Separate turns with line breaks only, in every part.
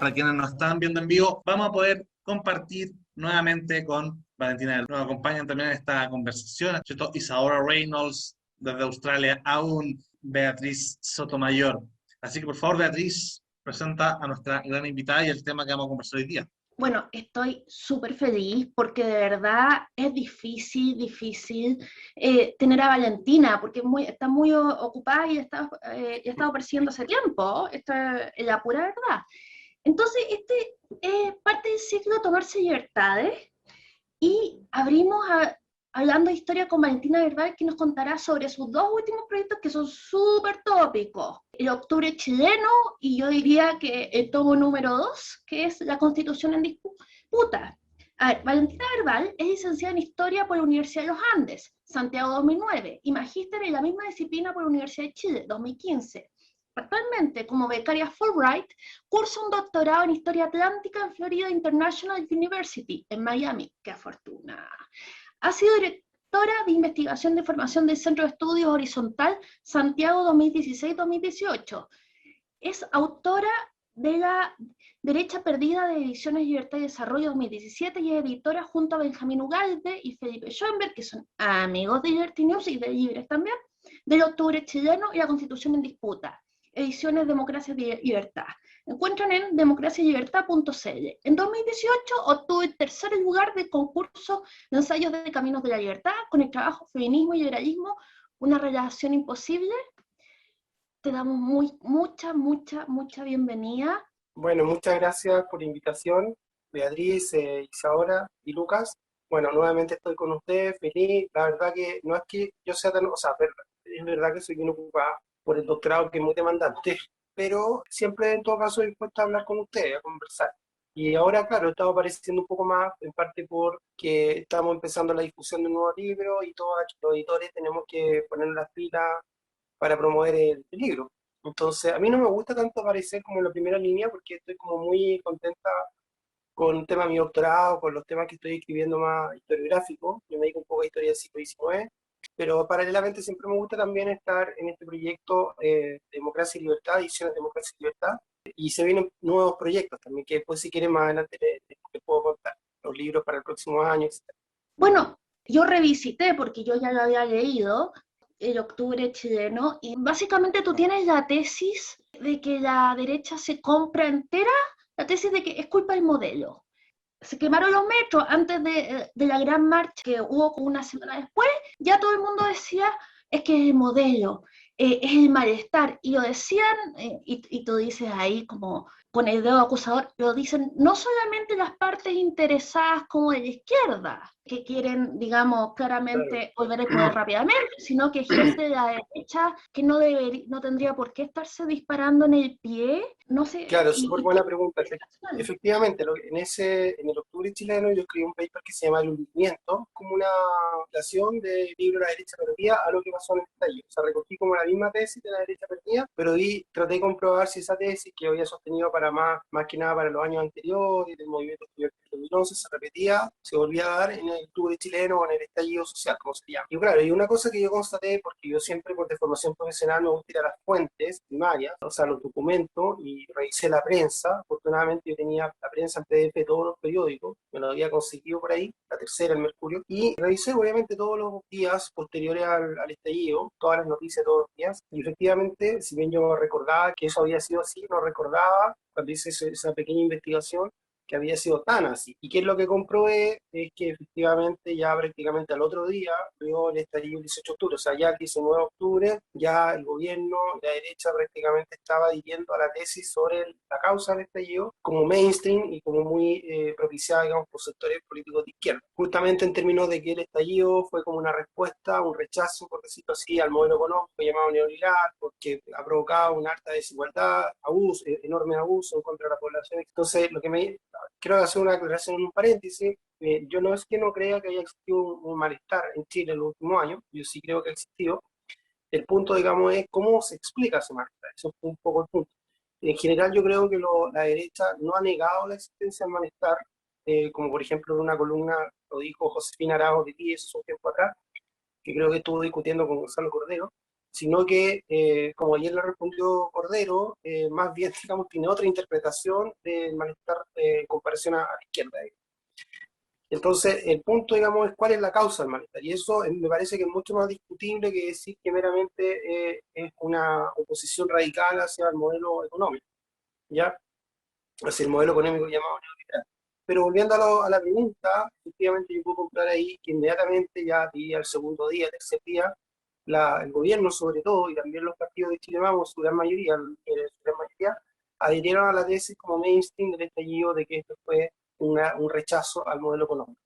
para quienes nos están viendo en vivo, vamos a poder compartir nuevamente con Valentina. Nos acompañan también en esta conversación, ¿cierto? Isadora Reynolds desde Australia, aún Beatriz Sotomayor. Así que por favor, Beatriz, presenta a nuestra gran invitada y el tema que vamos a conversar hoy día.
Bueno, estoy súper feliz porque de verdad es difícil tener a Valentina porque está muy ocupada y ha estado persiguiendo hace tiempo. Esto es la pura verdad. Entonces, este es parte del ciclo Tomarse Libertades y hablando de historia con Valentina Verbal, que nos contará sobre sus dos últimos proyectos que son súper tópicos. El Octubre Chileno y yo diría que el tomo número 2, que es la Constitución en disputa. A ver, Valentina Verbal es licenciada en Historia por la Universidad de los Andes, Santiago 2009, y magíster en la misma disciplina por la Universidad de Chile, 2015. Actualmente, como becaria Fulbright, cursa un doctorado en Historia Atlántica en Florida International University, en Miami. ¡Qué fortuna! Ha sido directora de investigación de formación del Centro de Estudios Horizontal Santiago 2016-2018. Es autora de La Derecha Perdida de Ediciones Libertad y Desarrollo 2017 y es editora junto a Benjamín Ugalde y Felipe Schoenberg, que son amigos de Liberty News y de Libres también, del Octubre Chileno y la Constitución en Disputa. Ediciones Democracia y Libertad. Encuentran en democraciaylibertad.cl. En 2018 obtuvo el tercer lugar del concurso de ensayos de Caminos de la Libertad con el trabajo Feminismo y Liberalismo, una relación imposible. Te damos mucha bienvenida.
Bueno, muchas gracias por la invitación, Beatriz, Isadora y Lucas. Bueno, nuevamente estoy con ustedes, feliz. La verdad que no es que yo sea tan, o sea, es verdad que soy bien ocupada por el doctorado que es muy demandante, pero siempre en todo caso dispuesto a hablar con ustedes, a conversar. Y ahora, claro, he estado apareciendo un poco más, en parte porque estamos empezando la difusión de un nuevo libro y todos aquí los editores tenemos que poner las pilas para promover el libro. Entonces, a mí no me gusta tanto aparecer como en la primera línea porque estoy como muy contenta con el tema de mi doctorado, con los temas que estoy escribiendo más historiográficos. Yo me dedico un poco a historia del siglo XIX, pero paralelamente siempre me gusta también estar en este proyecto Democracia y Libertad, Ediciones Democracia y Libertad, y se vienen nuevos proyectos también, que después si quieren más adelante les puedo contar, los libros para el próximo año, etc.
Bueno, yo revisité porque yo ya lo había leído, el Octubre Chileno, y básicamente tú tienes la tesis de que la derecha se compra entera, la tesis de que es culpa del modelo. Se quemaron los metros antes de la gran marcha que hubo una semana después, ya todo el mundo decía, es que es el modelo, es el malestar, y lo decían, y tú dices ahí como con el dedo acusador, lo dicen no solamente las partes interesadas como de la izquierda, que quieren, digamos,
Claro.
claramente volver al poder rápidamente, sino que gente de la derecha que no tendría por qué estarse disparando en el pie, no sé,
Claro, súper
y
buena pregunta. Efectivamente, en el Octubre Chileno yo escribí un paper que se llama El hundimiento, como una adaptación del libro La derecha perdida a lo que pasó en el estallido. O sea, recogí como la misma tesis de La derecha perdida, pero traté de comprobar si esa tesis que había sostenido para más que nada para los años anteriores, del movimiento estudiantil de 2011, se repetía, se volvía a dar en el Octubre Chileno o en el estallido social, como se llama. Y claro, y una cosa que yo constaté, porque yo siempre por deformación profesional me gusta ir a las fuentes primarias, o sea, los documentos, y revisé la prensa. Afortunadamente yo tenía la prensa en PDF de todos los periódicos, me lo había conseguido por ahí, la tercera, el Mercurio, y revisé obviamente todos los días posteriores al estallido, todas las noticias todos los días, y efectivamente, si bien yo recordaba que eso había sido así, no recordaba, cuando hice esa pequeña investigación, que había sido tan así. ¿Y qué es lo que comprobé? Es que efectivamente ya prácticamente al otro día vio el estallido el 18 de octubre, o sea, ya el 19 de octubre, ya el gobierno, la derecha prácticamente estaba dirigiendo a la tesis sobre la causa del estallido como mainstream y como muy propiciada, digamos, por sectores políticos de izquierda. Justamente en términos de que el estallido fue como una respuesta, un rechazo, por decirlo así, al modelo económico llamado neoliberal, porque ha provocado una alta desigualdad, abuso, enorme abuso en contra de la población. Entonces, quiero hacer una aclaración en un paréntesis. Yo no es que no crea que haya existido un malestar en Chile en los últimos años, yo sí creo que ha existido. El punto, digamos, es cómo se explica ese malestar. Eso es un poco el punto. En general, yo creo que la derecha no ha negado la existencia del malestar, como por ejemplo en una columna lo dijo Josefina Arauz de Díez hace un tiempo atrás, que creo que estuvo discutiendo con Gonzalo Cordero. sino que, como ayer le respondió Cordero, más bien, digamos, tiene otra interpretación del malestar en comparación a la izquierda. Entonces, el punto, digamos, es cuál es la causa del malestar. Y eso me parece que es mucho más discutible que decir que meramente es una oposición radical hacia el modelo económico, ¿ya? Hacia el modelo económico llamado neoliberal. Pero volviendo a la pregunta, efectivamente yo puedo comprar ahí que inmediatamente, ya diría el segundo día, tercer día, el gobierno sobre todo, y también los partidos de Chile Vamos, su gran mayoría, adhirieron a la tesis como mainstream del estallido de que esto fue un rechazo al modelo económico.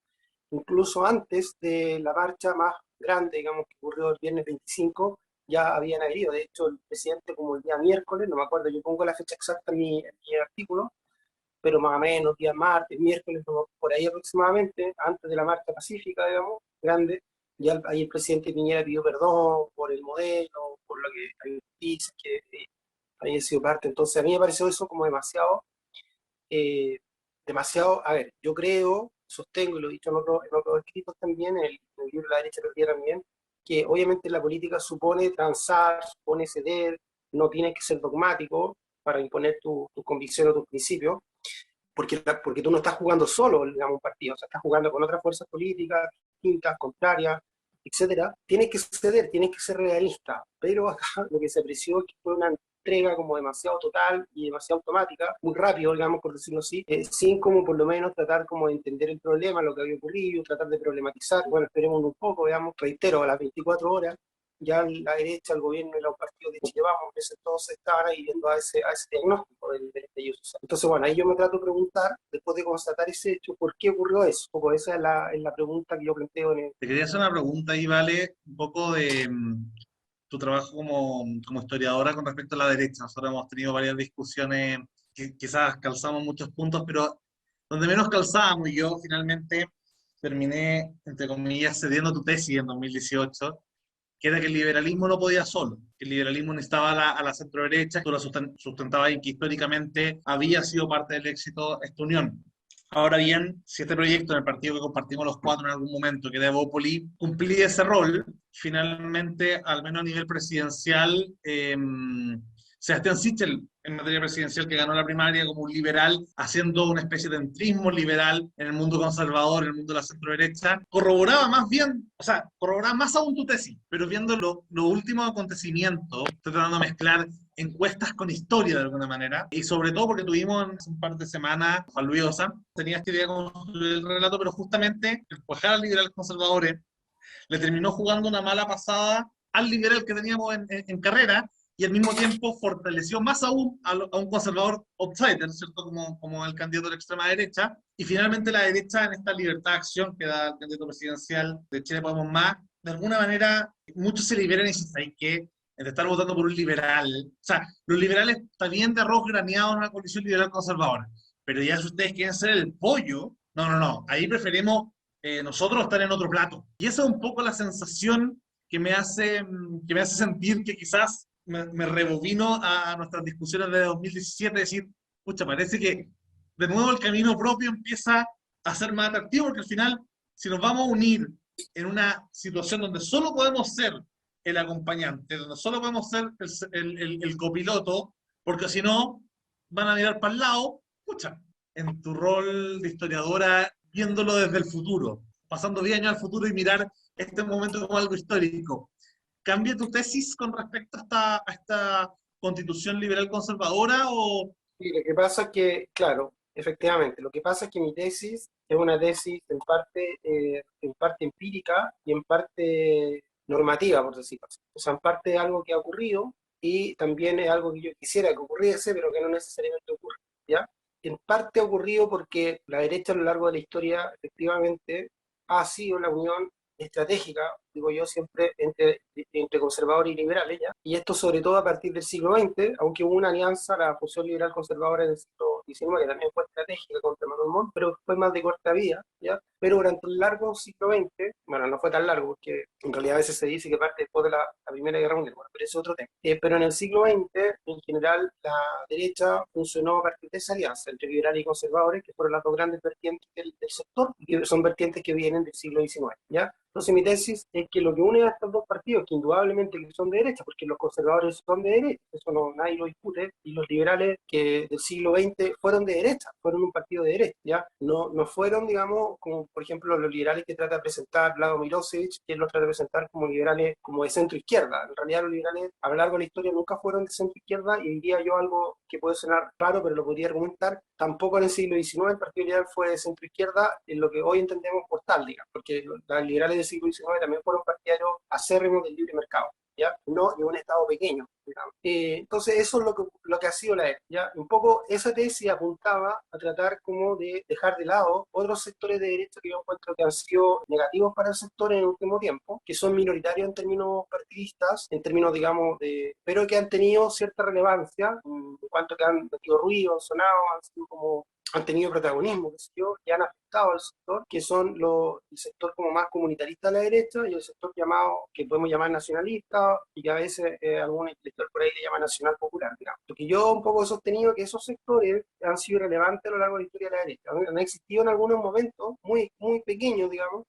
Incluso antes de la marcha más grande, digamos, que ocurrió el viernes 25, ya habían adherido. De hecho, el presidente, como el día miércoles, no me acuerdo, yo pongo la fecha exacta en mi artículo, pero más o menos día martes, miércoles, por ahí aproximadamente, antes de la marcha pacífica, digamos, grande, ya ahí el presidente Piñera pidió perdón por el modelo, por lo que hay noticias que había sido parte. Entonces a mí me pareció eso como demasiado, a ver, yo creo, sostengo, y lo he dicho en otros escritos también, en el libro La derecha perdida también, que obviamente la política supone transar, supone ceder, no tiene que ser dogmático para imponer tu convicción o tus principios, porque tú no estás jugando solo, digamos, un partido, o sea, estás jugando con otras fuerzas políticas distintas, contrarias, etcétera. Tienes que ceder, tienes que ser realista, pero acá lo que se apreció es que fue una entrega como demasiado total y demasiado automática, muy rápido, digamos, por decirlo así, sin como por lo menos tratar como de entender el problema, lo que había ocurrido, tratar de problematizar. Bueno, esperemos un poco, veamos, reitero, a las 24 horas ya la derecha, el gobierno y los partidos de Chile Vamos, que todos estaban ahí viendo a ese diagnóstico del estallido social. Entonces, bueno, ahí yo me trato de preguntar, después de constatar ese hecho, ¿por qué ocurrió eso? Un poco esa es la pregunta que yo planteo en el...
Te quería hacer una pregunta y vale un poco de tu trabajo como historiadora con respecto a la derecha. Nosotros hemos tenido varias discusiones que quizás calzamos muchos puntos, pero donde menos calzábamos, y yo finalmente terminé, entre comillas, cediendo tu tesis en 2018, que era que el liberalismo no podía solo, que el liberalismo necesitaba a la centro-derecha, tú la sustentabas y que históricamente había sido parte del éxito esta unión. Ahora bien, si este proyecto en el partido que compartimos los cuatro en algún momento, que era Evópoli, cumplía ese rol, finalmente, al menos a nivel presidencial, Sebastián Sichel, en materia presidencial, que ganó la primaria como un liberal, haciendo una especie de entrismo liberal en el mundo conservador, en el mundo de la centro-derecha, corroboraba más bien, o sea, corroboraba más aún tu tesis, pero viendo los últimos acontecimientos, estoy tratando de mezclar encuestas con historia de alguna manera, y sobre todo porque tuvimos hace un par de semanas, Juan Luis Osa, tenía esta idea de construir el relato, pero justamente el cuajar al liberal conservadores le terminó jugando una mala pasada al liberal que teníamos en carrera, y al mismo tiempo fortaleció más aún a un conservador outsider, ¿cierto? Como el candidato de la extrema derecha, y finalmente la derecha en esta libertad de acción que da el candidato presidencial de Chile Podemos Más, de alguna manera muchos se liberan y dicen, ¿sabes qué? De estar votando por un liberal. O sea, los liberales están bien de arroz graneado en una coalición liberal conservadora, pero ya si ustedes quieren ser el pollo, no, ahí preferimos nosotros estar en otro plato. Y esa es un poco la sensación que me hace sentir que quizás me rebobino a nuestras discusiones de 2017, decir, pucha, parece que de nuevo el camino propio empieza a ser más atractivo, porque al final, si nos vamos a unir en una situación donde solo podemos ser el acompañante, donde solo podemos ser el copiloto, porque si no, van a mirar para el lado, pucha, en tu rol de historiadora, viéndolo desde el futuro, pasando 10 años al futuro y mirar este momento como algo histórico. ¿Cambia tu tesis con respecto a esta constitución liberal conservadora o...?
Sí, lo que pasa es que, claro, efectivamente, lo que pasa es que mi tesis es una tesis en parte empírica y en parte normativa, por decirlo así. O sea, en parte es algo que ha ocurrido y también es algo que yo quisiera que ocurriese, pero que no necesariamente ocurre, ¿ya? En parte ha ocurrido porque la derecha a lo largo de la historia efectivamente ha sido la unión estratégica, digo yo siempre, entre conservadores y liberales, ¿ya? Y esto sobre todo a partir del siglo XX, aunque hubo una alianza, la fusión liberal conservadora en el siglo XIX, que también fue estratégica contra Manuel Montt, pero fue más de corta vida, ¿ya? Pero durante el largo siglo XX, bueno, no fue tan largo, porque en realidad a veces se dice que parte después de la Primera Guerra Mundial, bueno, pero ese es otro tema. Pero en el siglo XX, en general, la derecha funcionó a partir de esa alianza entre liberales y conservadores, que fueron las dos grandes vertientes del sector, y que son vertientes que vienen del siglo XIX, ¿ya? Entonces mi tesis es que lo que une a estos dos partidos, que indudablemente que son de derecha, porque los conservadores son de derecha, eso no, nadie lo discute, y los liberales que del siglo XX fueron de derecha, fueron un partido de derecha, ¿ya? No fueron, digamos, como por ejemplo los liberales que trata de presentar Vlado Milosevic, que él los trata de presentar como liberales como de centro izquierda. En realidad los liberales a lo largo de la historia nunca fueron de centro izquierda, y diría yo algo que puede sonar raro, pero lo podría argumentar. Tampoco en el siglo XIX el Partido Liberal fue de centro izquierda en lo que hoy entendemos por tal, digamos, porque los liberales del siglo XIX también fueron partidarios acérrimos del libre mercado, ¿ya? No de un Estado pequeño, digamos. Entonces eso es lo que ha sido la derecha, ¿ya? Un poco esa tesis apuntaba a tratar como de dejar de lado otros sectores de derecha que yo encuentro que han sido negativos para el sector en el último tiempo, que son minoritarios en términos partidistas, en términos, digamos, pero que han tenido cierta relevancia, en cuanto que han metido ruido, han sonado, han sido como han tenido protagonismo, qué sé yo, y han afectado al sector, que son el sector como más comunitarista de la derecha y el sector llamado, que podemos llamar nacionalista, y que a veces algún intelectual por ahí le llama nacional popular, digamos. Porque yo un poco he sostenido que esos sectores han sido relevantes a lo largo de la historia de la derecha. Han existido en algunos momentos muy, muy pequeños, digamos,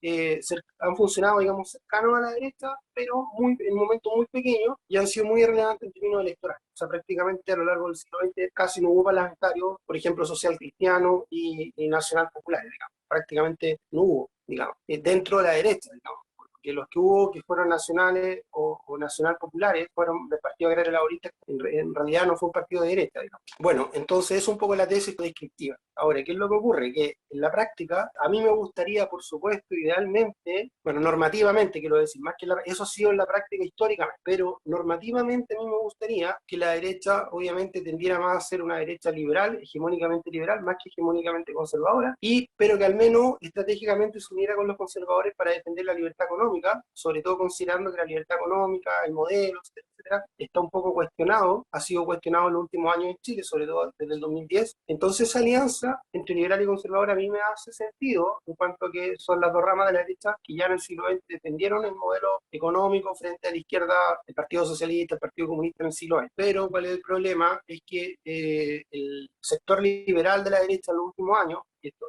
han funcionado, digamos, cercanos a la derecha, pero en momentos muy pequeños, y han sido muy relevantes en términos electorales. O sea, prácticamente a lo largo del siglo XX casi no hubo parlamentarios, por ejemplo, social cristiano y nacional populares, digamos. Prácticamente no hubo, digamos, dentro de la derecha, digamos. Porque los que hubo que fueron nacionales o nacional populares fueron del Partido Agrario Laborista, en realidad no fue un partido de derecha, digamos. Bueno, entonces es un poco la tesis descriptiva. Ahora, ¿qué es lo que ocurre? Que en la práctica, a mí me gustaría, por supuesto, idealmente, bueno, normativamente quiero decir, más que eso ha sido en la práctica históricamente, pero normativamente a mí me gustaría que la derecha, obviamente, tendiera más a ser una derecha liberal, hegemónicamente liberal, más que hegemónicamente conservadora, pero que al menos estratégicamente se uniera con los conservadores para defender la libertad económica, sobre todo considerando que la libertad económica, el modelo, etcétera, está un poco cuestionado, ha sido cuestionado en los últimos años en Chile, sobre todo desde el 2010. Entonces esa alianza entre liberal y conservador a mí me hace sentido, en cuanto a que son las dos ramas de la derecha que ya en el siglo XX defendieron el modelo económico frente a la izquierda, el Partido Socialista, el Partido Comunista en el siglo XX. Pero ¿cuál es el problema? Es que el sector liberal de la derecha en los últimos años,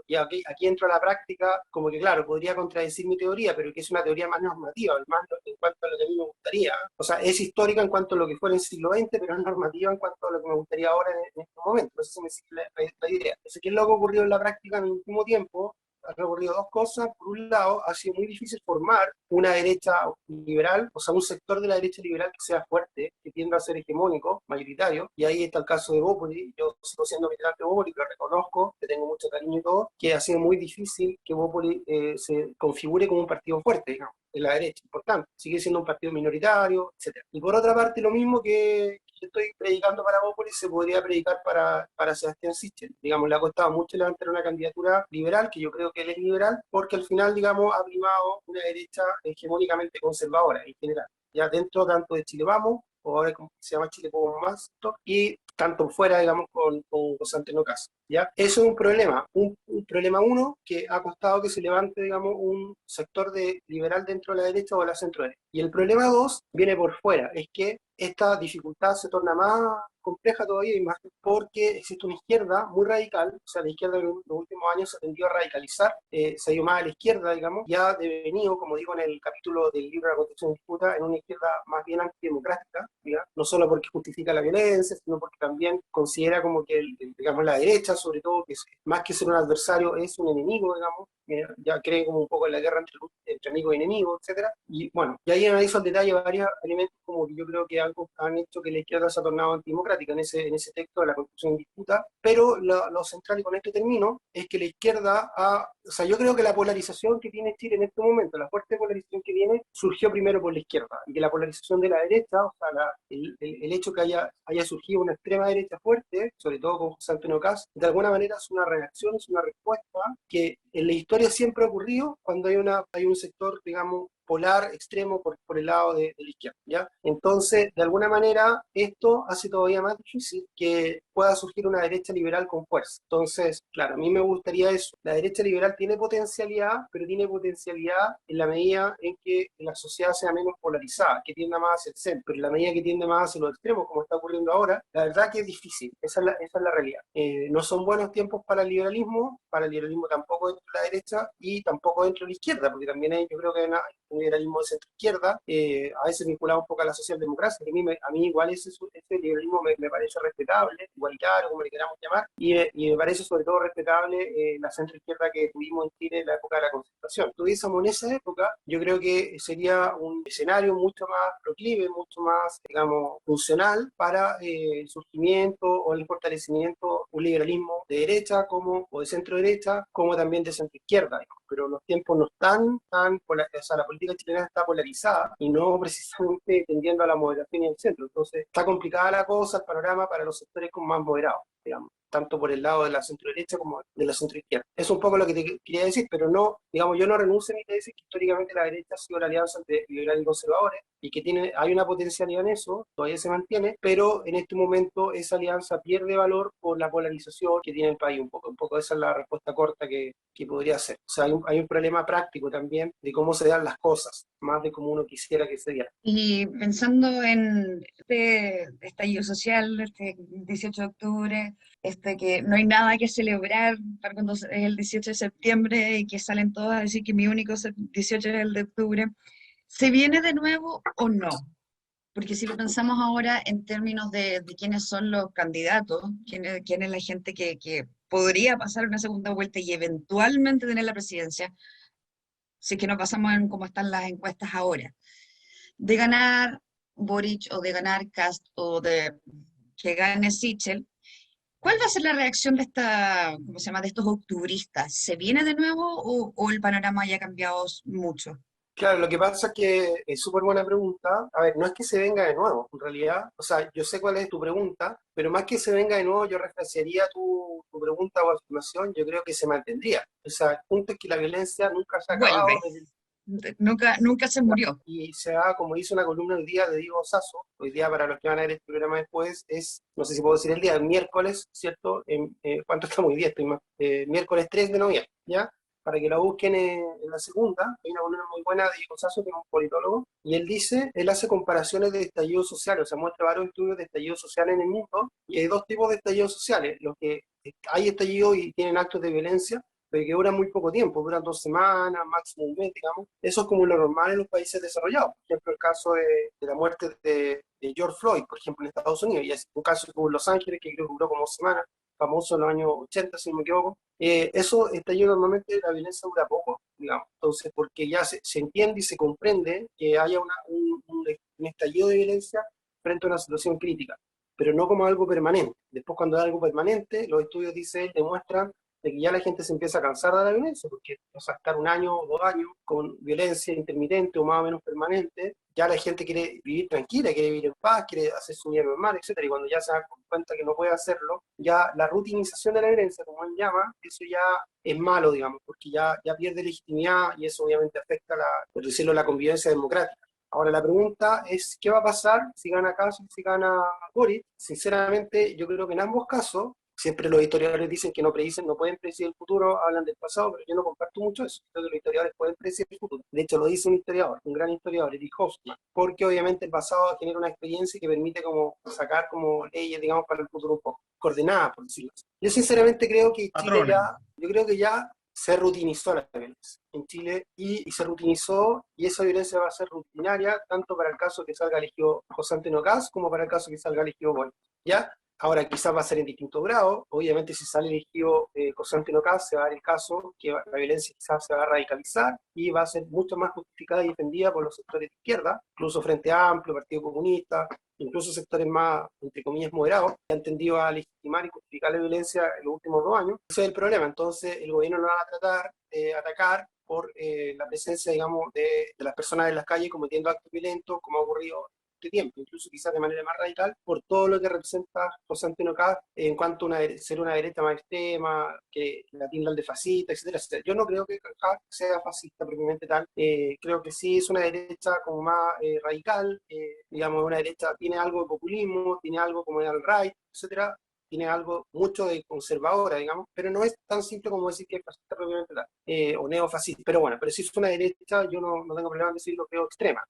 y aquí entro a la práctica, como que claro, podría contradecir mi teoría, pero que es una teoría más normativa, más en cuanto a lo que a mí me gustaría. O sea, es histórica en cuanto a lo que fue en el siglo XX, pero es normativa en cuanto a lo que me gustaría ahora en este momento. No sé si me sigue la idea. Entonces, ¿qué es lo que ha ocurrido en la práctica en el último tiempo? Han ocurrido dos cosas. Por un lado, ha sido muy difícil formar una derecha liberal, o sea, un sector de la derecha liberal que sea fuerte, que tienda a ser hegemónico, mayoritario, y ahí está el caso de Bópoli. Yo sigo siendo militante de Bópoli, lo reconozco, le tengo mucho cariño y todo, que ha sido muy difícil que Bópoli se configure como un partido fuerte, digamos, de la derecha, importante. Sigue siendo un partido minoritario, etcétera. Y por otra parte, lo mismo que estoy predicando para Bópoli se podría predicar para Sebastián Sichel. Digamos, le ha costado mucho levantar una candidatura liberal, que yo creo que él es liberal, porque al final, digamos, ha primado una derecha hegemónicamente conservadora en general. Ya dentro tanto de Chile Vamos, o ahora como se llama Chile Como Más, y tanto fuera, digamos, con José Antonio Cast. ¿Ya? Eso es un problema. Un problema uno, que ha costado que se levante, digamos, un sector liberal dentro de la derecha o de la centro derecha. Y el problema dos viene por fuera, es que esta dificultad se torna más compleja todavía y más porque existe una izquierda muy radical, o sea, la izquierda en los últimos años se tendió a radicalizar, se ha ido más a la izquierda, digamos, ya ha devenido, como digo en el capítulo del libro de la Constitución en Disputa, en una izquierda más bien antidemocrática, ¿ya? No solo porque justifica la violencia, sino porque también considera como que, digamos, la derecha, sobre todo, que más que ser un adversario, es un enemigo, digamos, ya cree como un poco en la guerra entre amigo y enemigo, etcétera. Y bueno, y ahí analizo al detalle varios elementos como que yo creo que han hecho que la izquierda se ha tornado antidemocrática en ese texto de la Constitución en Disputa, pero lo central, y con esto termino, es que la izquierda o sea, yo creo que la polarización que tiene Chile en este momento, la fuerte polarización que viene, surgió primero por la izquierda, y que la polarización de la derecha, o sea, el hecho que haya surgido una extrema derecha fuerte, sobre todo con José Antonio Cast, de alguna manera es una reacción, es una respuesta que en la historia siempre ha ocurrido cuando hay un sector, digamos, polar extremo por el lado de la izquierda, ¿ya? Entonces, de alguna manera, esto hace todavía más difícil que pueda surgir una derecha liberal con fuerza. Entonces, claro, a mí me gustaría eso. La derecha liberal tiene potencialidad, pero tiene potencialidad en la medida en que la sociedad sea menos polarizada, que tienda más hacia el centro. Pero en la medida que tiende más hacia los extremos, como está ocurriendo ahora, la verdad que es difícil. Esa es la realidad. No son buenos tiempos para el liberalismo tampoco dentro de la derecha y tampoco dentro de la izquierda, porque también yo creo que hay un liberalismo de centro-izquierda, a veces vinculado un poco a la socialdemocracia, que a mí igual ese liberalismo me parece respetable, igualitario, como le queramos llamar, y me parece sobre todo respetable la centro-izquierda que tuvimos en Chile en la época de la Concertación. Tuviésemos en esa época, yo creo que sería un escenario mucho más proclive, mucho más, digamos, funcional para el surgimiento o el fortalecimiento de un liberalismo de derecha o de centro-derecha, como también de centro-izquierda, pero los tiempos no están o sea, la política chilena está polarizada y no precisamente tendiendo a la moderación y al centro. Entonces, está complicada la cosa, el panorama para los sectores como más moderados, digamos, tanto por el lado de la centro-derecha como de la centro-izquierda. Es un poco lo que te quería decir, pero no, digamos, yo no renuncio a mi tesis que históricamente la derecha ha sido la alianza entre liberales y conservadores y que hay una potencialidad en eso, todavía se mantiene, pero en este momento esa alianza pierde valor por la polarización que tiene el país un poco. Un poco esa es la respuesta corta que podría hacer. O sea, hay un problema práctico también de cómo se dan las cosas, más de cómo uno quisiera que se dieran.
Y pensando en este estallido social, este 18 de octubre, que no hay nada que celebrar para cuando es el 18 de septiembre y que salen todos a decir que mi único 18 es el de octubre, ¿se viene de nuevo o no? Porque si lo pensamos ahora en términos de quiénes son los candidatos, quién es la gente que podría pasar una segunda vuelta y eventualmente tener la presidencia, si es que no pasamos en cómo están las encuestas ahora, de ganar Boric o de ganar Kast o de que gane Sichel, ¿cuál va a ser la reacción de ¿cómo se llama?, de estos octubristas? ¿Se viene de nuevo o el panorama haya cambiado mucho?
Claro, lo que pasa es que es súper buena pregunta. A ver, no es que se venga de nuevo, en realidad. O sea, yo sé cuál es tu pregunta, pero más que se venga de nuevo, yo refrasearía tu pregunta o afirmación, yo creo que se mantendría. O sea, el punto es que la violencia nunca se ha acabado
Vuelve. Nunca se murió.
y se ha, como hizo una columna hoy día de Diego Sasso, hoy día para los que van a ver este programa después, no sé si puedo decir el día, el miércoles, ¿cierto? ¿Cuánto estamos hoy día? Miércoles 3 de noviembre, ¿ya? Para que la busquen en la segunda, hay una columna muy buena de Diego Sasso, que es un politólogo, y él hace comparaciones de estallidos sociales, o sea, muestra varios estudios de estallidos sociales en el mundo, y hay dos tipos de estallidos sociales, los que hay estallidos y tienen actos de violencia, pero que duran muy poco tiempo, duran 2 semanas, máximo un mes, digamos. Eso es como lo normal en los países desarrollados. Por ejemplo, el caso de la muerte de George Floyd, por ejemplo, en Estados Unidos, y es un caso que hubo en Los Ángeles, que creo que duró como 2 semanas, famoso en los años 80, si no me equivoco. Eso estallido normalmente, la violencia dura poco, digamos. Entonces, porque ya se entiende y se comprende que haya un estallido de violencia frente a una situación crítica, pero no como algo permanente. Después, cuando es algo permanente, los estudios demuestran de que ya la gente se empieza a cansar de la violencia, porque o sea, estar 1 año o 2 años con violencia intermitente o más o menos permanente, ya la gente quiere vivir tranquila, quiere vivir en paz, quiere hacer su vida normal, etcétera. Y cuando ya se da cuenta que no puede hacerlo, ya la rutinización de la violencia, como él llama, eso ya es malo, digamos, porque ya pierde legitimidad y eso obviamente afecta, por decirlo, la convivencia democrática. Ahora la pregunta es, ¿qué va a pasar si gana Kast y si gana Boric? Sinceramente, yo creo que en ambos casos, siempre los historiadores dicen que no pueden predecir el futuro, hablan del pasado, pero yo no comparto mucho eso. Creo que los historiadores pueden predecir el futuro. De hecho, lo dice un historiador, un gran historiador, Eric Hobsbawm, porque obviamente el pasado genera una experiencia que permite como sacar como leyes, digamos, para el futuro un poco coordenadas, por decirlo así. Yo sinceramente creo que Chile ya se rutinizó la violencia en Chile y se rutinizó, y esa violencia va a ser rutinaria tanto para el caso que salga elegido José Antonio Kast como para el caso que salga elegido Boric, ¿ya? Ahora quizás va a ser en distintos grados. Obviamente si sale elegido José Antonio Kast, se va a dar el caso que la violencia quizás se va a radicalizar y va a ser mucho más justificada y defendida por los sectores de izquierda, incluso Frente Amplio, Partido Comunista, incluso sectores más, entre comillas, moderados, que han tendido a legitimar y justificar la violencia en los últimos 2 años. Ese es el problema. Entonces el gobierno lo va a tratar de atacar por la presencia, digamos, de las personas en las calles cometiendo actos violentos, como ha ocurrido este tiempo, incluso quizás de manera más radical, por todo lo que representa José Antonio Kast en cuanto a ser una derecha más extrema, que la tildan de fascista, etcétera, etcétera. Yo no creo que Kast sea fascista propiamente tal, creo que sí es una derecha como más radical, digamos, una derecha tiene algo de populismo, tiene algo como el alt-right, etcétera, tiene algo mucho de conservadora, digamos, pero no es tan simple como decir que es fascista propiamente tal, o neofascista. Pero bueno, pero si es una derecha, yo no tengo problema en decirlo, creo extrema,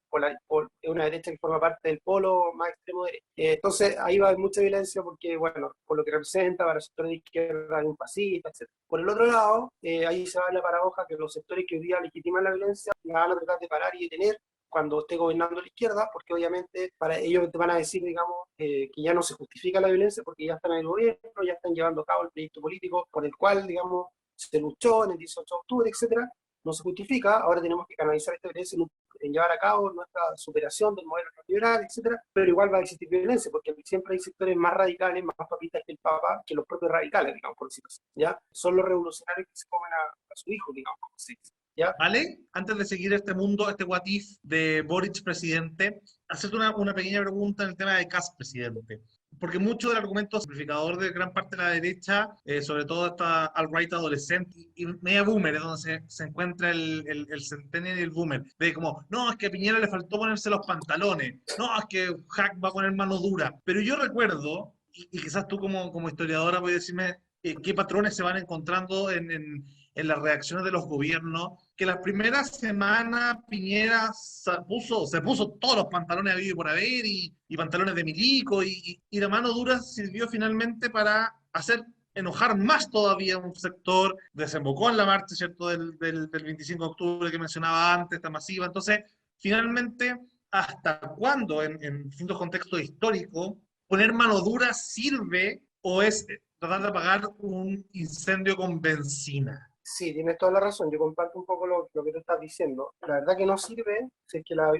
es una derecha que forma parte del polo más extremo derecho. Entonces ahí va a haber mucha violencia porque, bueno, por lo que representa, para los sectores de izquierda hay un fascista, etc. Por el otro lado, ahí se va la paradoja que los sectores que hoy día legitiman la violencia la van a tratar de parar y detener cuando esté gobernando la izquierda, porque obviamente para ellos te van a decir, digamos, que ya no se justifica la violencia porque ya están en el gobierno, ya están llevando a cabo el proyecto político por el cual, digamos, se luchó en el 18 de octubre, etcétera. No se justifica, ahora tenemos que canalizar esta violencia en llevar a cabo nuestra superación del modelo neoliberal, etcétera, pero igual va a existir violencia, porque siempre hay sectores más radicales, más papistas que el Papa, que los propios radicales, digamos, por decirlo así, ¿ya? Son los revolucionarios que se comen a su hijo, digamos, como se dice. ¿Ya?
¿Vale? Antes de seguir este mundo, este what if de Boric presidente, hacerte una pequeña pregunta en el tema de Kast presidente. Porque mucho del argumento simplificador de gran parte de la derecha, sobre todo esta alt-right adolescente y media boomer, es donde se encuentra el centennial y el boomer, de como, no, es que a Piñera le faltó ponerse los pantalones, no, es que Hack va a poner mano dura. Pero yo recuerdo, y quizás tú como historiadora puedes decirme qué patrones se van encontrando en las reacciones de los gobiernos, que las primeras semanas Piñera se puso todos los pantalones habidos y por haber, y pantalones de milico, y la mano dura sirvió finalmente para hacer enojar más todavía un sector, desembocó en la marcha, ¿cierto?, del 25 de octubre que mencionaba antes, esta masiva. Entonces, finalmente, ¿hasta cuándo en distintos contextos históricos poner mano dura sirve o es tratar de apagar un incendio con benzina?
Sí, tienes toda la razón. Yo comparto un poco lo que tú estás diciendo. La verdad que no sirve si es que la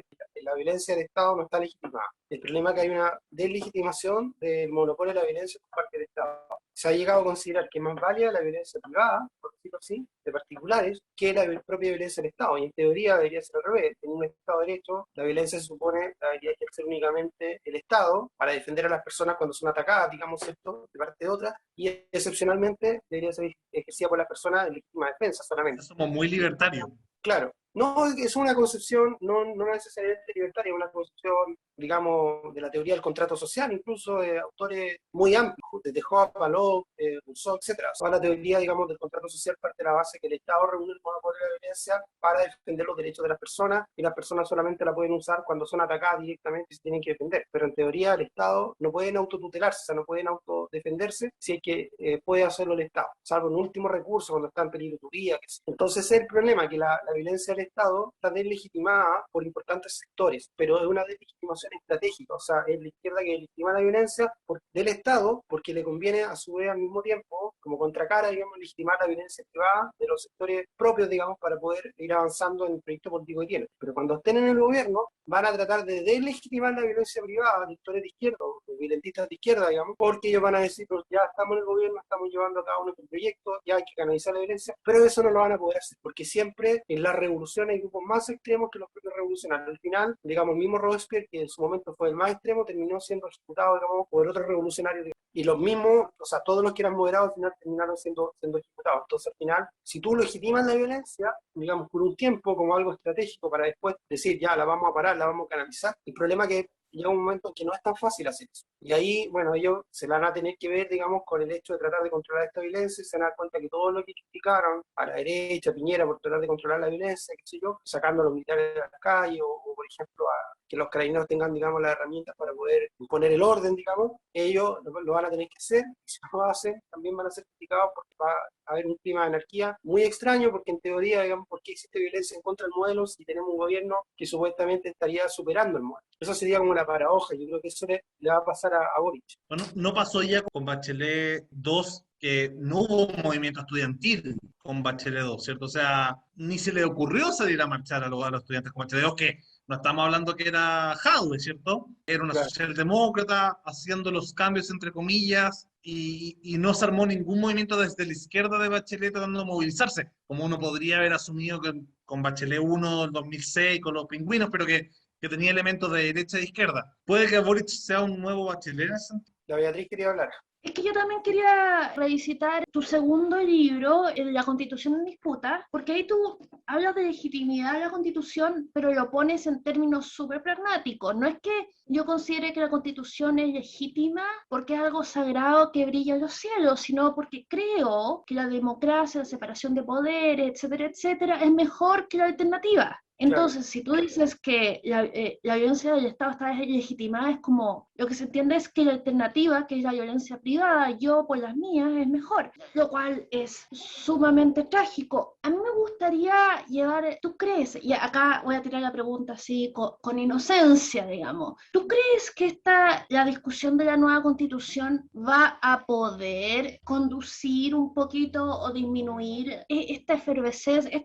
violencia del Estado no está legitimada. El problema es que hay una deslegitimación del monopolio de la violencia por parte del Estado. Se ha llegado a considerar que es más válida la violencia privada, por decirlo así, de particulares, que la propia violencia del Estado. Y en teoría debería ser al revés. En un Estado de Derecho, la violencia se supone la debería ejercer únicamente el Estado para defender a las personas cuando son atacadas, digamos esto, de parte de otra, y excepcionalmente debería ser ejercida por las personas en legítima defensa solamente.
Somos muy libertarios.
Claro. No, es una concepción no necesariamente libertaria, es una concepción, digamos, de la teoría del contrato social, incluso de autores muy amplios, desde Hobbes, Palop, Rousseau, etc. Toda la teoría, digamos, del contrato social parte de la base que el Estado reúne el monopolio de la violencia para defender los derechos de las personas, y las personas solamente la pueden usar cuando son atacadas directamente y se tienen que defender. Pero en teoría el Estado no pueden autotutelarse, o sea, no pueden autodefenderse si es que puede hacerlo el Estado, salvo en último recurso cuando está en peligro tu vida. Entonces el problema es que la violencia del Estado está deslegitimada por importantes sectores, pero es una deslegitimación estratégica, o sea, es la izquierda que legitima la violencia del Estado porque le conviene a su vez al mismo tiempo, como contracara, digamos, legitimar la violencia privada de los sectores propios, digamos, para poder ir avanzando en el proyecto político que tienen. Pero cuando estén en el gobierno, van a tratar de deslegitimar la violencia privada de sectores de izquierda, o violentistas de izquierda, digamos, porque ellos van a decir, pues ya estamos en el gobierno, estamos llevando a cabo nuestro proyecto, ya hay que canalizar la violencia, pero eso no lo van a poder hacer, porque siempre en la revolución hay grupos más extremos que los propios revolucionarios. Al final, digamos, el mismo Robespierre, que en su momento fue el más extremo, terminó siendo ejecutado, digamos, por otros revolucionarios, y los mismos, o sea, todos los que eran moderados al final terminaron siendo ejecutados. Entonces, al final, si tú legitimas la violencia, digamos, por un tiempo como algo estratégico para después decir, ya, la vamos a parar, la vamos a canalizar, el problema es que llega un momento en que no es tan fácil hacer eso. Y ahí, bueno, ellos se la van a tener que ver, digamos, con el hecho de tratar de controlar esta violencia, y se van a dar cuenta que todo lo que criticaron a la derecha, Piñera, por tratar de controlar la violencia, qué sé yo, sacando a los militares de la calle, o por ejemplo, que los carabineros tengan, digamos, las herramientas para poder imponer el orden, digamos, ellos lo van a tener que hacer, y si no lo hacen, también van a ser criticados porque va a haber un clima de anarquía muy extraño, porque en teoría, digamos, ¿por qué existe violencia en contra del modelo si tenemos un gobierno que supuestamente estaría superando el modelo? Eso sería como una paradoja. Yo creo que eso le va a pasar a Boric.
Bueno, no pasó ya con Bachelet 2, que no hubo un movimiento estudiantil con Bachelet 2, ¿cierto? O sea, ni se le ocurrió salir a marchar a los estudiantes con Bachelet 2, que no estamos hablando que era Jadwe, ¿cierto? Era una
Claro.
socialdemócrata haciendo los cambios, entre comillas, y no se armó ningún movimiento desde la izquierda de Bachelet tratando de movilizarse, como uno podría haber asumido que con Bachelet 1 en 2006, con los pingüinos, pero que tenía elementos de derecha e izquierda. ¿Puede que Boric sea un nuevo Bachelet en ese sentido?
La Beatriz quería hablar.
Es que yo también quería revisitar tu segundo libro, La Constitución en Disputa, porque ahí tú hablas de legitimidad de la Constitución, pero lo pones en términos súper pragmáticos. No es que yo considere que la Constitución es legítima porque es algo sagrado que brilla en los cielos, sino porque creo que la democracia, la separación de poderes, etcétera, etcétera, es mejor que la alternativa.
Claro.
Entonces, si tú dices que la violencia del Estado está legitimada, es como, lo que se entiende es que la alternativa, que es la violencia privada, yo por las mías, es mejor, lo cual es sumamente trágico. A mí me gustaría llevar, ¿tú crees? Y acá voy a tirar la pregunta así, con inocencia, digamos. ¿Tú crees que la discusión de la nueva Constitución va a poder conducir un poquito o disminuir esta efervescencia,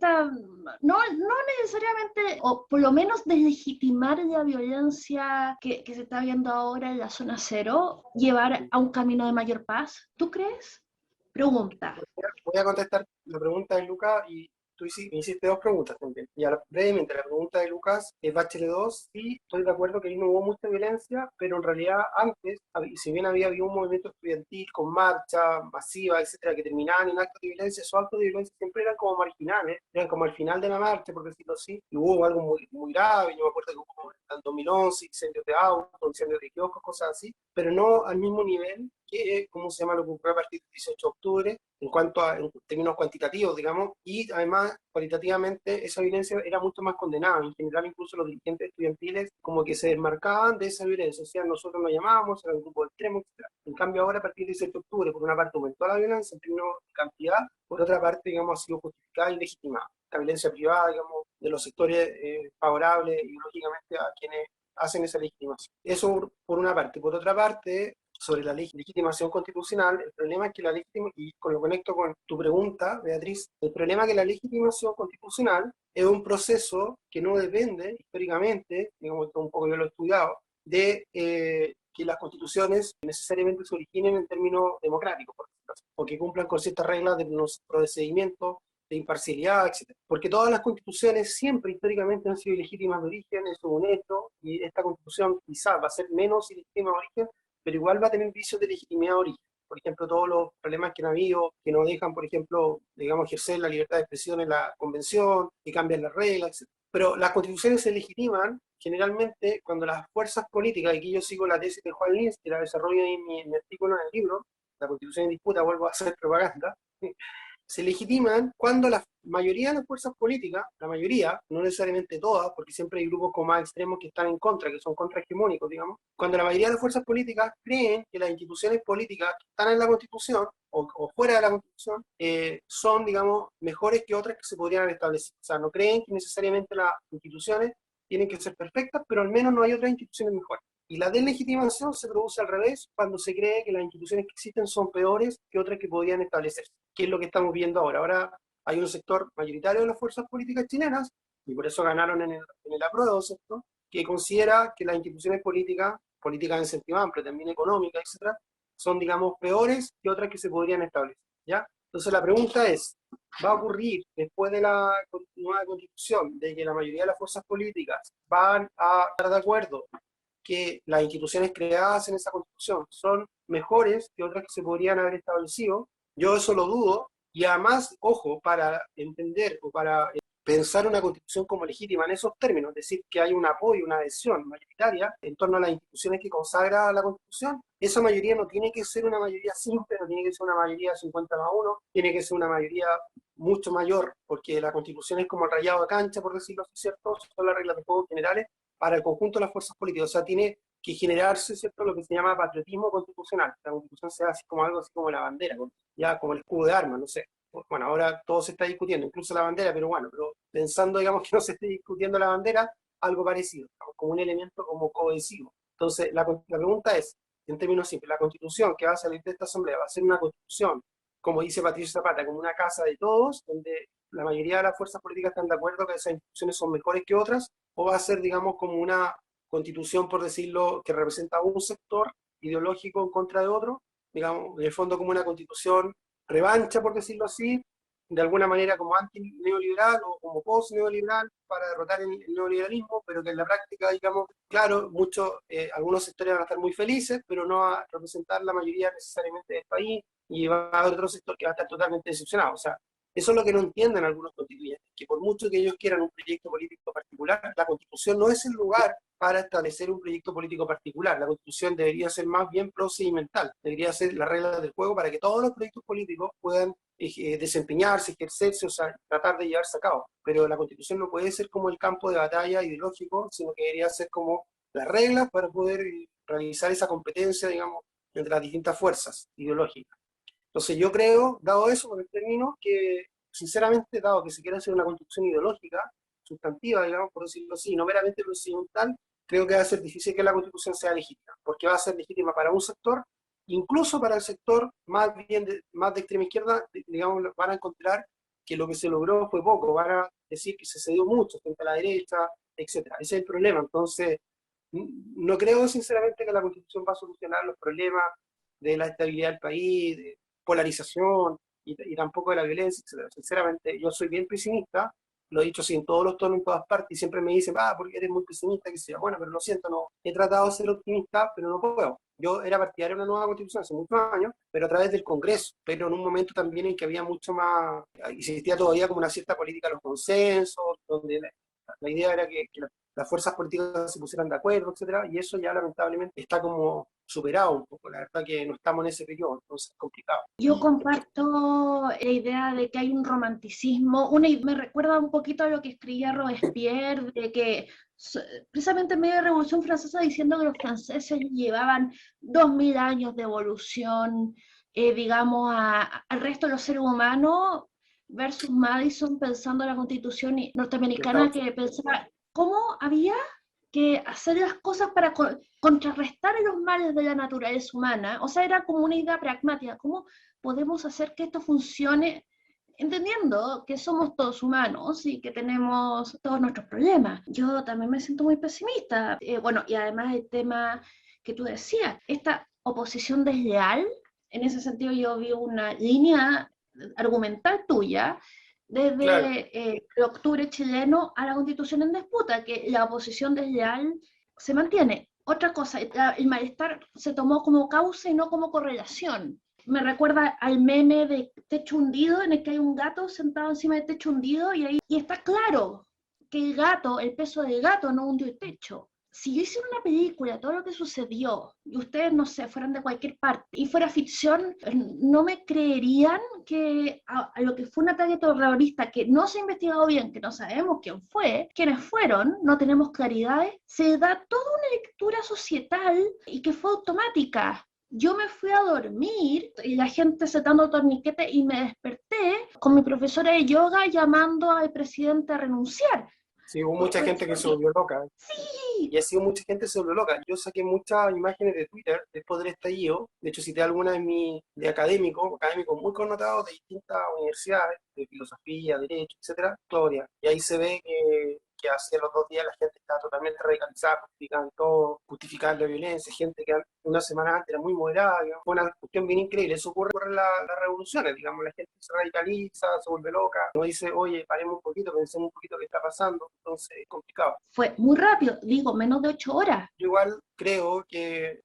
no necesariamente, o por lo menos deslegitimar la violencia que se está viendo ahora en la zona cero, llevar a un camino de mayor paz? ¿Tú crees? Pregunta.
Voy a contestar la pregunta de Lucas y tú me hiciste dos preguntas también. Y brevemente, la pregunta de Lucas es Bachelet 2, sí, estoy de acuerdo que ahí no hubo mucha violencia, pero en realidad antes, si bien había habido un movimiento estudiantil con marcha masiva, etcétera, que terminaban en actos de violencia, esos actos de violencia siempre eran como marginales, eran como al final de la marcha, por decirlo así, y hubo algo muy, muy grave, yo me acuerdo que hubo en el 2011 incendios de autos, incendios de kioscos, cosas así, pero no al mismo nivel que, ¿cómo se llama?, lo que ocurrió a partir del 18 de octubre, en términos cuantitativos, digamos, y además, cualitativamente, esa violencia era mucho más condenada. En general, incluso los dirigentes estudiantiles como que se desmarcaban de esa violencia, o sea, nosotros nos llamábamos, era un grupo extremo, etc. En cambio, ahora, a partir del 18 de octubre, por una parte aumentó la violencia en términos de cantidad, por otra parte, digamos, ha sido justificada y legitimada. La violencia privada, digamos, de los sectores favorables ideológicamente a quienes hacen esa legitimación. Eso por una parte. Por otra parte, sobre la legitimación constitucional, el problema es que y lo conecto con tu pregunta, Beatriz, el problema es que la legitimación constitucional es un proceso que no depende históricamente, digamos que un poco yo lo he estudiado, de que las constituciones necesariamente se originen en términos democráticos, por ejemplo, o que cumplan con ciertas reglas de los procedimientos, de imparcialidad, etc. Porque todas las constituciones siempre históricamente han sido ilegítimas de origen, eso es un hecho, y esta constitución quizás va a ser menos ilegítima de origen, pero igual va a tener vicios de legitimidad de origen. Por ejemplo, todos los problemas que han habido, que no dejan, por ejemplo, digamos, ejercer la libertad de expresión en la convención, que cambian las reglas, etc. Pero las constituciones se legitiman generalmente cuando las fuerzas políticas, y aquí yo sigo la tesis de Juan Lins, que la desarrollo en mi artículo en el libro, La Constitución en Disputa, vuelvo a hacer propaganda, se legitiman cuando la mayoría de las fuerzas políticas, la mayoría, no necesariamente todas, porque siempre hay grupos como más extremos que están en contra, que son contrahegemónicos, digamos, cuando la mayoría de las fuerzas políticas creen que las instituciones políticas que están en la Constitución o fuera de la Constitución son, digamos, mejores que otras que se podrían establecer. O sea, no creen que necesariamente las instituciones tienen que ser perfectas, pero al menos no hay otras instituciones mejores. Y la deslegitimación se produce al revés, cuando se cree que las instituciones que existen son peores que otras que podrían establecerse, que es lo que estamos viendo ahora. Ahora hay un sector mayoritario de las fuerzas políticas chilenas, y por eso ganaron en el apruebo, ¿cierto?, que considera que las instituciones políticas en sentido amplio, también económicas, etcétera, son, digamos, peores que otras que se podrían establecer, ¿ya? Entonces la pregunta es, ¿va a ocurrir después de la nueva constitución, de que la mayoría de las fuerzas políticas van a estar de acuerdo que las instituciones creadas en esa constitución son mejores que otras que se podrían haber establecido? Yo eso lo dudo, y además, ojo, para entender o para pensar una constitución como legítima en esos términos, es decir, que hay un apoyo, una adhesión mayoritaria en torno a las instituciones que consagra la constitución, esa mayoría no tiene que ser una mayoría simple, no tiene que ser una mayoría 50+1, tiene que ser una mayoría mucho mayor, porque la constitución es como el rayado de cancha, por decirlo así, ¿cierto? Son las reglas de juego generales para el conjunto de las fuerzas políticas, o sea, tiene que generarse, ¿cierto?, lo que se llama patriotismo constitucional. La constitución sea así como algo así como la bandera, ya como el escudo de armas, no sé. Bueno, ahora todo se está discutiendo, incluso la bandera, pero bueno, pero pensando, digamos, que no se esté discutiendo la bandera, algo parecido, como un elemento como cohesivo. Entonces, la pregunta es, en términos simples, la constitución que va a salir de esta asamblea va a ser una constitución, como dice Patricio Zapata, como una casa de todos, donde la mayoría de las fuerzas políticas están de acuerdo que esas instituciones son mejores que otras, o va a ser, digamos, como una constitución, por decirlo, que representa un sector ideológico en contra de otro, digamos, en el fondo como una constitución revancha, por decirlo así, de alguna manera como anti-neoliberal o como post-neoliberal para derrotar el neoliberalismo, pero que en la práctica, digamos, claro, algunos sectores van a estar muy felices, pero no va a representar la mayoría necesariamente del país, y va a haber otro sector que va a estar totalmente decepcionado. O sea, eso es lo que no entienden algunos constituyentes, que por mucho que ellos quieran un proyecto político particular, la Constitución no es el lugar para establecer un proyecto político particular. La Constitución debería ser más bien procedimental, debería ser la regla del juego para que todos los proyectos políticos puedan desempeñarse, ejercerse, o sea, tratar de llevarse a cabo. Pero la Constitución no puede ser como el campo de batalla ideológico, sino que debería ser como las reglas para poder realizar esa competencia, digamos, entre las distintas fuerzas ideológicas. Entonces yo creo, dado eso, por el término, que sinceramente, dado que se quiere hacer una constitución ideológica, sustantiva, digamos, por decirlo así, no meramente procedimental, creo que va a ser difícil que la constitución sea legítima, porque va a ser legítima para un sector, incluso para el sector más de extrema izquierda, digamos, van a encontrar que lo que se logró fue poco, van a decir que se cedió mucho frente a la derecha, etcétera. Ese es el problema. Entonces, no creo sinceramente que la constitución va a solucionar los problemas de la estabilidad del país, de polarización y tampoco de la violencia, etc. Sinceramente, yo soy bien pesimista, lo he dicho así en todos los tonos, en todas partes, y siempre me dicen, porque eres muy pesimista, que sea, bueno, pero lo siento, no, he tratado de ser optimista, pero no puedo. Yo era partidario de una nueva constitución hace muchos años, pero a través del Congreso, pero en un momento también en que había mucho más, existía todavía como una cierta política de los consensos, donde la idea era que las fuerzas políticas se pusieran de acuerdo, etcétera, y eso ya lamentablemente está como superado un poco. La verdad que no estamos en ese periodo, entonces es complicado.
Yo comparto la idea de que hay un romanticismo, me recuerda un poquito a lo que escribía Robespierre, de que precisamente en medio de la Revolución Francesa, diciendo que los franceses llevaban 2000 años de evolución, digamos, al resto de los seres humanos, versus Madison pensando en la Constitución norteamericana, que pensaba cómo había que hacer las cosas para contrarrestar los males de la naturaleza humana. O sea, era como una idea pragmática, ¿cómo podemos hacer que esto funcione entendiendo que somos todos humanos y que tenemos todos nuestros problemas? Yo también me siento muy pesimista. Bueno, y además el tema que tú decías, esta oposición desleal, en ese sentido yo vi una línea argumental tuya desde
Claro.
El octubre chileno a la constitución en disputa, que la oposición desleal se mantiene. Otra cosa, el malestar se tomó como causa y no como correlación. Me recuerda al meme de techo hundido, en el que hay un gato sentado encima del techo hundido y está claro que el peso del gato no hundió el techo. Si yo hiciera una película, todo lo que sucedió, y ustedes, no sé, fueran de cualquier parte, y fuera ficción, no me creerían que a lo que fue un ataque terrorista que no se ha investigado bien, que no sabemos quién fue, quiénes fueron, no tenemos claridades, se da toda una lectura societal y que fue automática. Yo me fui a dormir y la gente setando torniquetes y me desperté con mi profesora de yoga llamando al presidente a renunciar.
Sí, hubo mucha gente que se volvió loca.
Sí.
Y así mucha gente se volvió loca. Yo saqué muchas imágenes de Twitter después del estallido. De hecho, cité algunas de académicos muy connotados de distintas universidades, de filosofía, derecho, etcétera, historia. Y ahí se ve que hace los 2 días la gente está totalmente radicalizada, justifican todo, justifican la violencia, gente que una semana antes era muy moderada, digamos. Fue una cuestión bien increíble. Eso ocurre en las revoluciones, digamos, la gente se radicaliza, se vuelve loca, no dice, oye, paremos un poquito, pensemos un poquito qué está pasando, entonces es complicado.
Fue muy rápido, digo, menos de 8 horas.
Yo igual creo que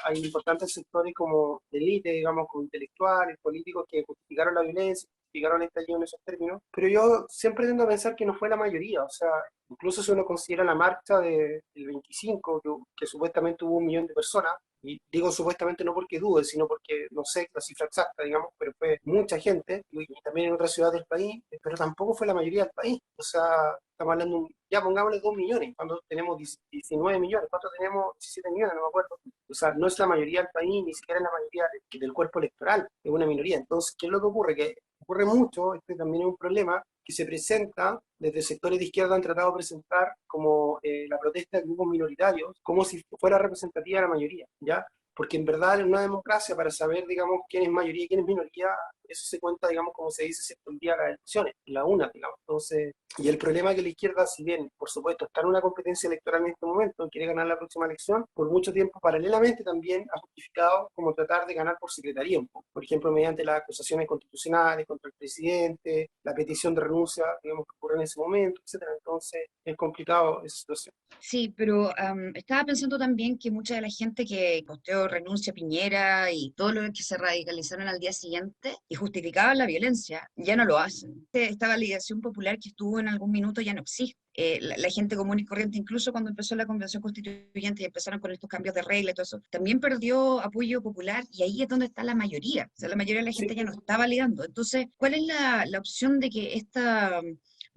hay importantes sectores como de élite, digamos, como intelectuales, políticos, que justificaron la violencia, justificaron el estallido en esos términos, pero yo siempre tiendo a pensar que no fue la mayoría. O sea, incluso si uno considera la marcha del 25, que supuestamente hubo 1 millón de personas, y digo supuestamente no porque dude, sino porque no sé la cifra exacta, digamos, pero fue mucha gente, y también en otras ciudades del país, pero tampoco fue la mayoría del país. O sea, estamos hablando, ya pongámosle 2 millones, cuando tenemos 19 millones, ¿cuántos tenemos? 17 millones, no me acuerdo. O sea, no es la mayoría del país, ni siquiera es la mayoría del cuerpo electoral, es una minoría. Entonces, ¿qué es lo que ocurre? Que ocurre mucho, este también es un problema, que se presenta, desde sectores de izquierda han tratado de presentar como la protesta de grupos minoritarios, como si fuera representativa de la mayoría, ¿ya? porque en verdad en una democracia para saber, digamos, quién es mayoría y quién es minoría, eso se cuenta, digamos, como se dice, ¿cierto? El día de las elecciones, la una, digamos. Entonces, y el problema es que la izquierda, si bien, por supuesto, está en una competencia electoral en este momento, quiere ganar la próxima elección, por mucho tiempo, paralelamente también ha justificado como tratar de ganar por secretaría un poco. Por ejemplo, mediante las acusaciones constitucionales contra el presidente, la petición de renuncia, digamos, que ocurre en ese momento, etcétera. Entonces, es complicado esa situación.
Sí, pero estaba pensando también que mucha de la gente que posteó renuncia a Piñera y todos los que se radicalizaron al día siguiente y justificaban la violencia, ya no lo hacen. Esta validación popular que estuvo en algún minuto ya no existe. La gente común y corriente, incluso cuando empezó la Convención Constituyente y empezaron con estos cambios de regla y todo eso, también perdió apoyo popular y ahí es donde está la mayoría. O sea, la mayoría de la gente ya no está validando. Entonces, ¿cuál es la opción de que esta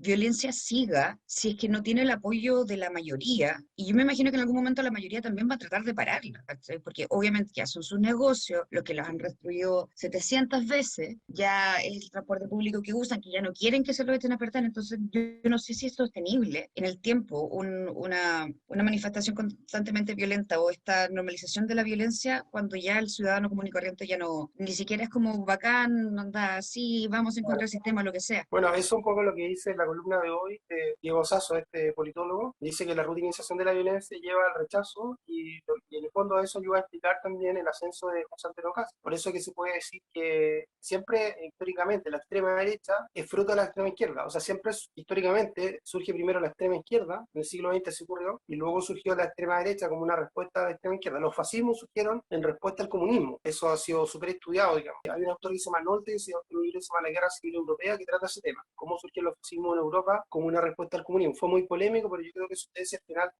violencia siga si es que no tiene el apoyo de la mayoría? Y yo me imagino que en algún momento la mayoría también va a tratar de pararla, ¿cachai? Porque obviamente ya son sus negocios, los que los han restruido 700 veces, ya es el transporte público que usan, que ya no quieren que se lo echen a perder. Entonces yo no sé si es sostenible en el tiempo una manifestación constantemente violenta o esta normalización de la violencia cuando ya el ciudadano común y corriente ya no, ni siquiera es como bacán, anda así, vamos en contra del sistema, lo que sea.
Bueno, eso es un poco lo que dice la columna de hoy de Diego Sasso, este politólogo. Dice que la rutinización de la violencia lleva al rechazo y en el fondo a eso ayuda a explicar también el ascenso de José Antonio Cast. Por eso que se puede decir que siempre históricamente la extrema derecha es fruto de la extrema izquierda. O sea, siempre históricamente surge primero la extrema izquierda, en el siglo XX se ocurrió, y luego surgió la extrema derecha como una respuesta a la extrema izquierda. Los fascismos surgieron en respuesta al comunismo. Eso ha sido súper estudiado, digamos. Hay un autor que se llama Nolte, que se llama La Guerra Civil Europea, que trata ese tema, cómo surgió el fascismo en Europa como una respuesta al comunismo. Fue muy polémico, pero yo creo que su tesis al final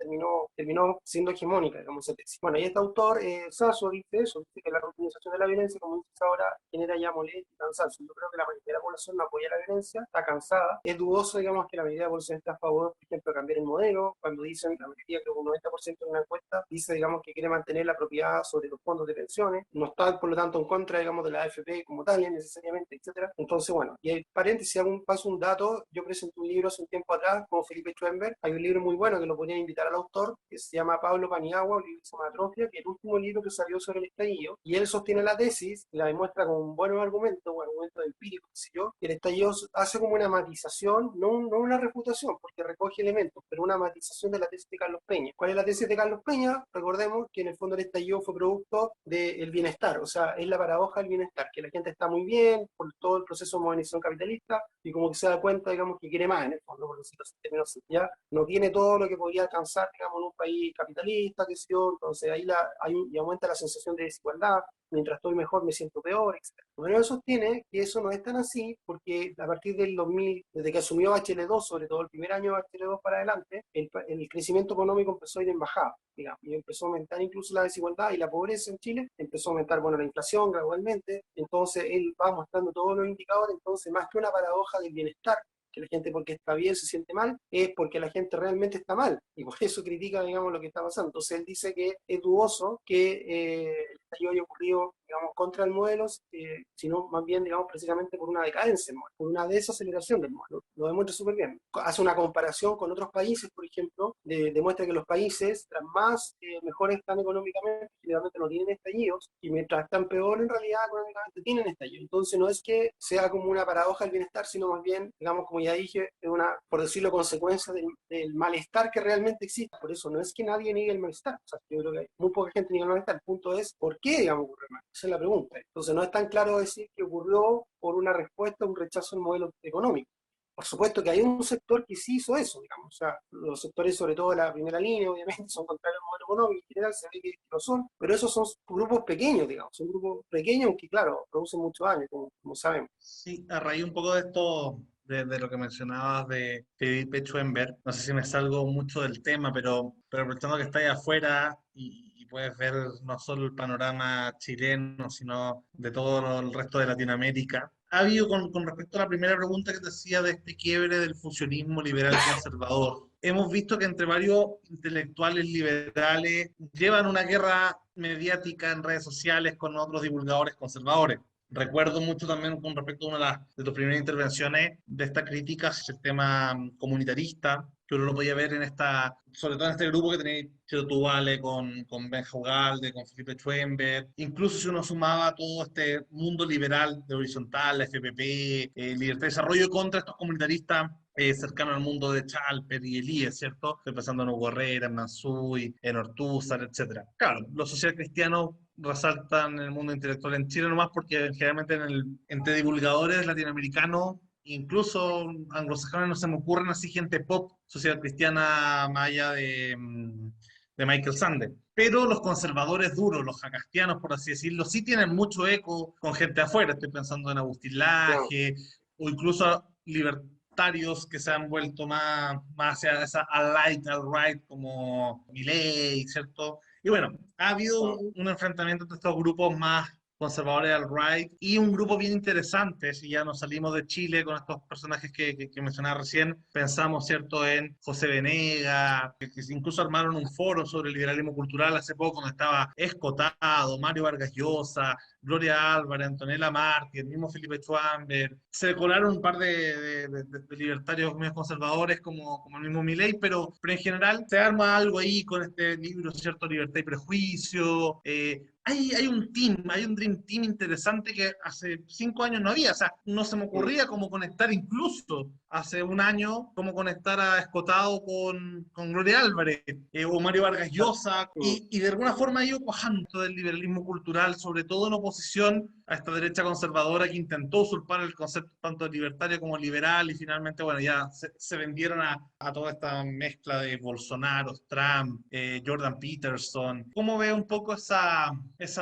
terminó siendo hegemónica, digamos, esa tesis. Bueno, y este autor, Sasso, dice eso, dice que la rutinización de la violencia, como dices ahora, genera ya molestia y cansancio. Yo creo que la mayoría de la población no apoya la violencia, está cansada. Es dudoso, digamos, que la mayoría de la población está a favor, por ejemplo, de cambiar el modelo, cuando dicen, la mayoría, creo que un 90% de una encuesta, dice, digamos, que quiere mantener la propiedad sobre los fondos de pensiones, no está, por lo tanto, en contra, digamos, de la AFP como tal, necesariamente, etcétera. Entonces, bueno, y el paréntesis, paso un dato, yo presenté un libro hace un tiempo atrás con Felipe Schoenberg, hay un libro muy bueno que lo podría invitar al autor, que se llama Pablo Paniagua, un libro que se llama Atrofia, que es el último libro que salió sobre el estallido, y él sostiene la tesis, y la demuestra con buenos argumentos, o argumentos empíricos, qué sé yo, que el estallido hace como una matización, no una refutación, porque recoge elementos, pero una matización de la tesis de Carlos Peña. ¿Cuál es la tesis de Carlos Peña? Recordemos que en el fondo el estallido fue producto del bienestar, o sea, es la paradoja del bienestar, que la gente está muy bien por todo el proceso de modernización capitalista, y como que se da cuenta, digamos, que quiere más en el fondo, por decirlo así, ya no tiene todo lo que podría alcanzar, digamos, en un país capitalista, que sé yo, entonces ahí y aumenta la sensación de desigualdad, mientras estoy mejor me siento peor, etc. Pero él sostiene que eso no es tan así, porque a partir del 2000, desde que asumió Bachelet 2, sobre todo el primer año de Bachelet 2 para adelante, el crecimiento económico empezó a ir en bajada, digamos, y empezó a aumentar incluso la desigualdad y la pobreza en Chile, empezó a aumentar, bueno, la inflación gradualmente, entonces él va mostrando todos los indicadores, entonces más que una paradoja del bienestar, que la gente porque está bien se siente mal, es porque la gente realmente está mal, y por eso critica, digamos, lo que está pasando. Entonces él dice que es dudoso que el estallido haya ocurrido, digamos, contra el modelo, sino más bien, digamos, precisamente por una decadencia del modelo, por una desaceleración del modelo. Lo demuestra súper bien. Hace una comparación con otros países, por ejemplo, demuestra que los países, tras más mejores están económicamente, generalmente no tienen estallidos, y mientras están peor, en realidad, económicamente tienen estallidos. Entonces no es que sea como una paradoja del bienestar, sino más bien, digamos, como ya dije, es una, por decirlo, consecuencia del malestar que realmente existe. Por eso no es que nadie niegue el malestar. O sea, yo creo que muy poca gente niega el malestar. El punto es, ¿por qué, digamos, ocurre el malestar? Esa es la pregunta. Entonces no es tan claro decir que ocurrió por una respuesta a un rechazo al modelo económico. Por supuesto que hay un sector que sí hizo eso, digamos, o sea, los sectores, sobre todo de la primera línea, obviamente, son contrarios al modelo económico, en general se ve que lo son, pero esos son grupos pequeños, digamos, son grupos pequeños, aunque claro, producen mucho daño, como sabemos.
Sí, a raíz un poco de esto, de lo que mencionabas de Felipe Schoenberg, no sé si me salgo mucho del tema, pero aprovechando que estáis afuera y puedes ver no solo el panorama chileno, sino de todo el resto de Latinoamérica. Ha habido, con respecto a la primera pregunta que te hacía de este quiebre del fusionismo liberal conservador, hemos visto que entre varios intelectuales liberales llevan una guerra mediática en redes sociales con otros divulgadores conservadores. Recuerdo mucho también con respecto a una de tus primeras intervenciones de esta crítica al sistema comunitarista, que uno lo podía ver en esta, sobre todo en este grupo que tenéis, Chelo Tuvale, con Benja Ugalde, con Felipe Schwember, incluso si uno sumaba todo este mundo liberal de horizontal, la FPP, Libertad y Desarrollo, contra estos comunitaristas cercanos al mundo de Chalper y Elías, ¿cierto? Estoy pensando en Hugo Herrera, en Mansuy, en Ortúzar, etcétera. Claro, los socialcristianos resaltan en el mundo intelectual en Chile nomás porque generalmente entre divulgadores latinoamericanos, incluso anglosajones, no se me ocurren así gente pop social cristiana más allá de Michael Sandel. Pero los conservadores duros, los jacastianos, por así decirlo, sí tienen mucho eco con gente afuera. Estoy pensando en Agustín
Claro.
Laje o incluso libertarios que se han vuelto más hacia esa alt-right, alt-right como Milei, ¿cierto? Y bueno, ha habido
Claro.
un enfrentamiento entre estos grupos más conservadores al right y un grupo bien interesante, si ya nos salimos de Chile con estos personajes que mencionaba recién, pensamos, ¿cierto?, en José Venega, que incluso armaron un foro sobre el liberalismo cultural hace poco, donde estaba Escotado, Mario Vargas Llosa, Gloria Álvarez, Antonella Martí, el mismo Felipe Schwamber. Se colaron un par de libertarios medio conservadores como el mismo Milei, pero en general se arma algo ahí con este libro, ¿cierto? Libertad y Prejuicio. Hay un team, hay un Dream Team interesante que hace 5 años no había. O sea, no se me
Mm.
ocurría cómo conectar incluso hace un año, cómo conectar a Escotado con Gloria Álvarez o Mario Vargas Llosa.
Mm.
Y de alguna forma ha ido cuajando del liberalismo cultural, sobre todo en oposición a esta derecha conservadora que intentó usurpar el concepto tanto de libertario como liberal y finalmente, bueno, ya se vendieron a toda esta mezcla de Bolsonaro, Trump, Jordan Peterson. ¿Cómo ve un poco esa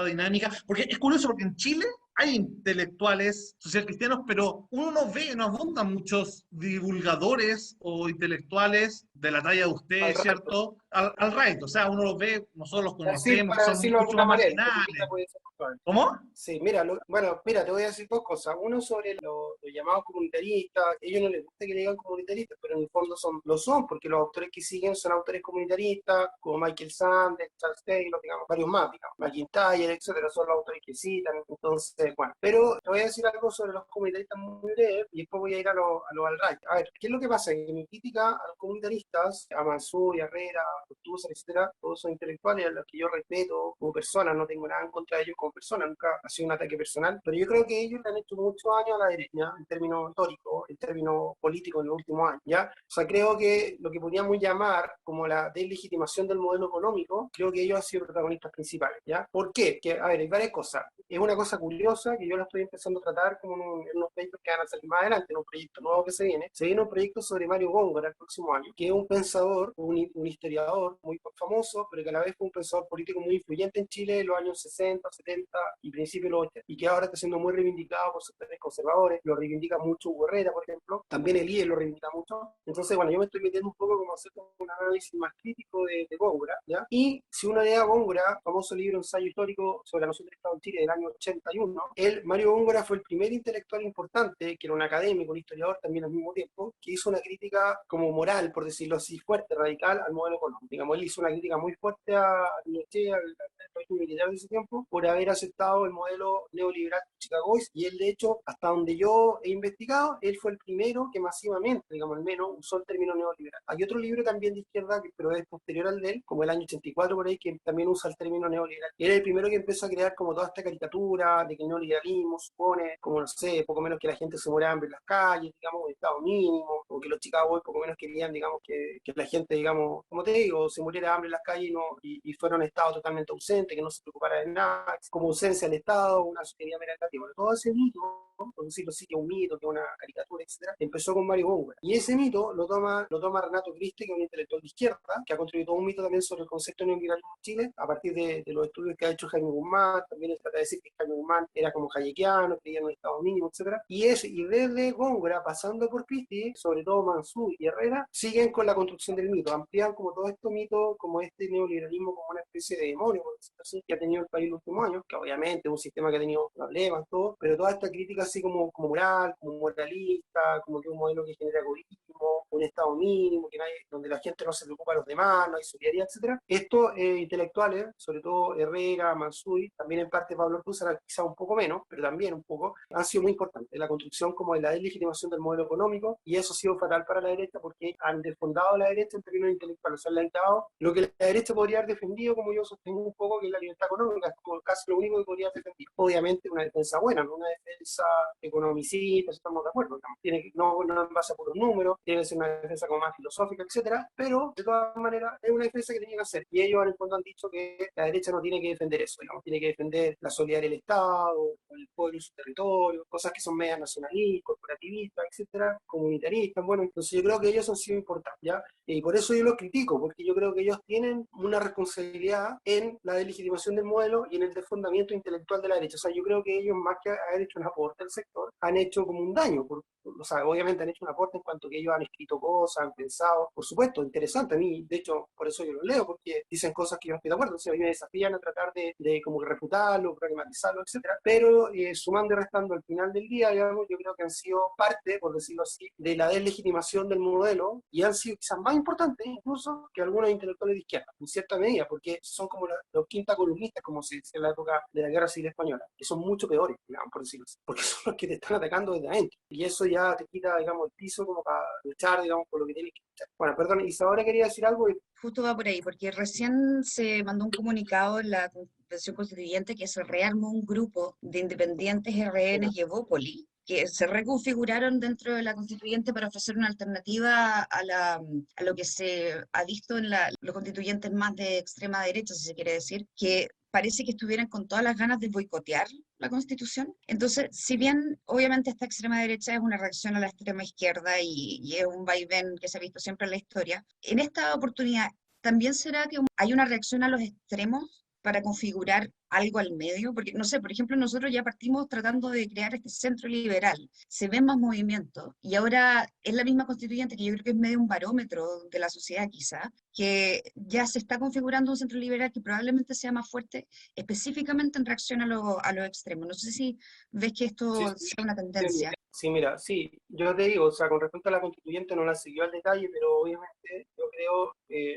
dinámica? Porque es curioso porque en Chile hay intelectuales socialcristianos, pero uno no ve, no abundan muchos divulgadores o intelectuales de la talla de
Al
ustedes,
rato.
¿cierto? Al right, o sea, uno los ve, nosotros los
Así,
conocemos,
para
son
decirlo de
mucho
alguna
más
manera, entre comillas,
marginales.
puede ser actual.
¿Cómo?
Sí, mira, bueno, mira, te voy a decir dos cosas. Uno sobre los llamados comunitaristas. A ellos no les gusta que le digan comunitaristas, pero en el fondo lo son, porque los autores que siguen son autores comunitaristas, como Michael Sandel, Charles Taylor, digamos, varios más, digamos, McIntyre, etcétera, son los autores que citan. Entonces, bueno, pero te voy a decir algo sobre los comunitaristas muy breve y después voy a ir a lo alt-right. A ver, ¿qué es lo que pasa? Que mi crítica a los comunitaristas, a Mansuy, Herrera, Ortúzar, etcétera, todos son intelectuales a los que yo respeto como personas, no tengo nada en contra de ellos como personas, nunca ha sido un ataque personal, pero yo creo que ellos le han hecho mucho daño a la derecha en términos históricos, en términos políticos en los últimos años, ¿ya? O sea, creo que lo que podríamos llamar como la deslegitimación del modelo económico, creo que ellos han sido protagonistas principales, ¿ya? ¿Por qué? Que, a ver, hay varias cosas. Es una cosa curiosa que yo la estoy empezando a tratar como en unos papers que van a salir más adelante, en un proyecto nuevo que se viene. Se viene un proyecto sobre Mario Góngora el próximo año, que es un pensador, un historiador muy famoso, pero que a la vez fue un pensador político muy influyente en Chile en los años 60, 70 y principios de los 80, y que ahora está siendo muy reivindicado por sectores conservadores, lo reivindica mucho Hugo Herrera, por ejemplo, también el IE lo reivindica mucho. Entonces, bueno, yo me estoy metiendo un poco como hacer un análisis más crítico de Góngora, ¿ya? Y si uno lee a Góngora, famoso libro Ensayo histórico sobre la noción del Estado en Chile del año 81, Mario Góngora fue el primer intelectual importante, que era un académico, un historiador también al mismo tiempo, que hizo una crítica como moral, por decirlo así, fuerte, radical al modelo económico. Digamos, él hizo una crítica muy fuerte a Pinochet, al régimen militar de ese tiempo, por haber aceptado el modelo neoliberal de Chicago Boys, y él, de hecho, hasta donde yo he investigado, él fue el primero que masivamente, digamos, al menos, usó el término neoliberal. Hay otro libro también de izquierda, pero es posterior al de él, como el año 84 por ahí, que también usa el término neoliberal. Él es el primero que empezó a crear como toda esta caricatura de que el neoliberalismo supone, como no sé, poco menos que la gente se muera de hambre en las calles, digamos, un estado mínimo, o que los Chicago Boys poco menos querían, digamos, que la gente, digamos, como te digo, se muriera de hambre en las calles y fuera un estado totalmente ausente, que no se preocupara de nada, como ausencia del Estado, una sociedad mercantil. Bueno, todo ese mito, por decirlo así, que es un mito, que es una caricatura, etcétera, empezó con Mario Góngora. Y ese mito lo toma Renato Criste, que es un intelectual de izquierda, que ha construido todo un mito también sobre el concepto de neoliberalismo en Chile, a partir de los estudios que ha hecho Jaime Guzmán. También él trata de decir que Jaime Guzmán era como hayekiano, creía en un estado mínimo, etcétera. Y desde Góngora, pasando por Cristi, sobre todo Mansuy y Herrera, siguen con la construcción del mito, amplían como todo este mito, como este neoliberalismo como una especie de demonio, por decirlo así, que ha tenido el país en los últimos años, que obviamente es un sistema que ha tenido problemas, todo, pero toda esta crítica así como moral, como moralista, como que un modelo que genera egoísmo, un Estado mínimo, donde la gente no se preocupa de los demás, no hay solidaridad, etcétera. Estos intelectuales, sobre todo Herrera, Mansuy, también en parte Pablo Althusser, quizá un poco menos, pero también un poco, han sido muy importantes en la construcción como de la deslegitimación del modelo económico, y eso ha sido fatal para la derecha porque han desfondado a la derecha en términos intelectuales, se han alentado lo que la derecha podría haber defendido, como yo sostengo un poco, que es la libertad económica, es como casi lo único que podría defender. Obviamente una defensa buena, no una defensa economicista, estamos de acuerdo, tiene que, no en base a puros números, tiene que ser una defensa como más filosófica, etcétera, pero de todas maneras es una defensa que tenía que hacer, y ellos en el fondo han dicho que la derecha no tiene que defender eso, digamos, tiene que defender la solidaridad del Estado, el pueblo y su territorio, cosas que son medias nacionalistas, corporativistas, etcétera, comunitaristas. Bueno, entonces yo creo que ellos han sido importantes, ¿ya? Y por eso yo los critico, porque yo creo que ellos tienen una responsabilidad en la deslegitimación del modelo y en el desfondamiento intelectual de la derecha. O sea, yo creo que ellos, más que haber hecho un aporte al sector, han hecho como un daño. O sea, obviamente han hecho un aporte en cuanto que ellos han escrito cosas, han pensado, por supuesto, interesante. A mí, de hecho, por eso yo los leo, porque dicen cosas que yo no estoy de acuerdo. O sea, a mí me desafían a tratar de como que refutarlo, problematizarlo, etcétera. Pero sumando y restando al final del día, digamos, yo creo que han sido parte, por decirlo así, de la deslegitimación del modelo y han sido quizás más importantes incluso que algunos intelectuales de izquierda, en cierta medida, porque son como los quinta columnistas, como se decía en la época de la Guerra Civil Española, que son mucho peores, digamos, por decirlo así, porque son los que te están atacando desde adentro. Y eso ya te quita, digamos, el piso como para luchar, digamos, por lo que tienes que luchar. Bueno, perdón, Isadora quería decir algo.
Justo va por ahí, porque recién se mandó un comunicado en la Convención Constituyente que se rearmó un grupo de independientes RN y Evópoli, que se reconfiguraron dentro de la Constituyente para ofrecer una alternativa a lo que se ha visto en los constituyentes más de extrema derecha, si se quiere decir, que parece que estuvieran con todas las ganas de boicotear la Constitución. Entonces, si bien obviamente esta extrema derecha es una reacción a la extrema izquierda y es un vaivén que se ha visto siempre en la historia, en esta oportunidad, ¿también será que hay una reacción a los extremos para configurar algo al medio? Porque, no sé, por ejemplo, nosotros ya partimos tratando de crear este centro liberal, se ven más movimientos, y ahora es la misma constituyente, que yo creo que es medio un barómetro de la sociedad quizá, que ya se está configurando un centro liberal que probablemente sea más fuerte, específicamente en reacción a los extremos. No sé si ves que esto
Sí,
sea una tendencia.
sí, mira, sí, yo te digo, o sea, con respecto a la constituyente no la siguió al detalle, pero obviamente yo creo,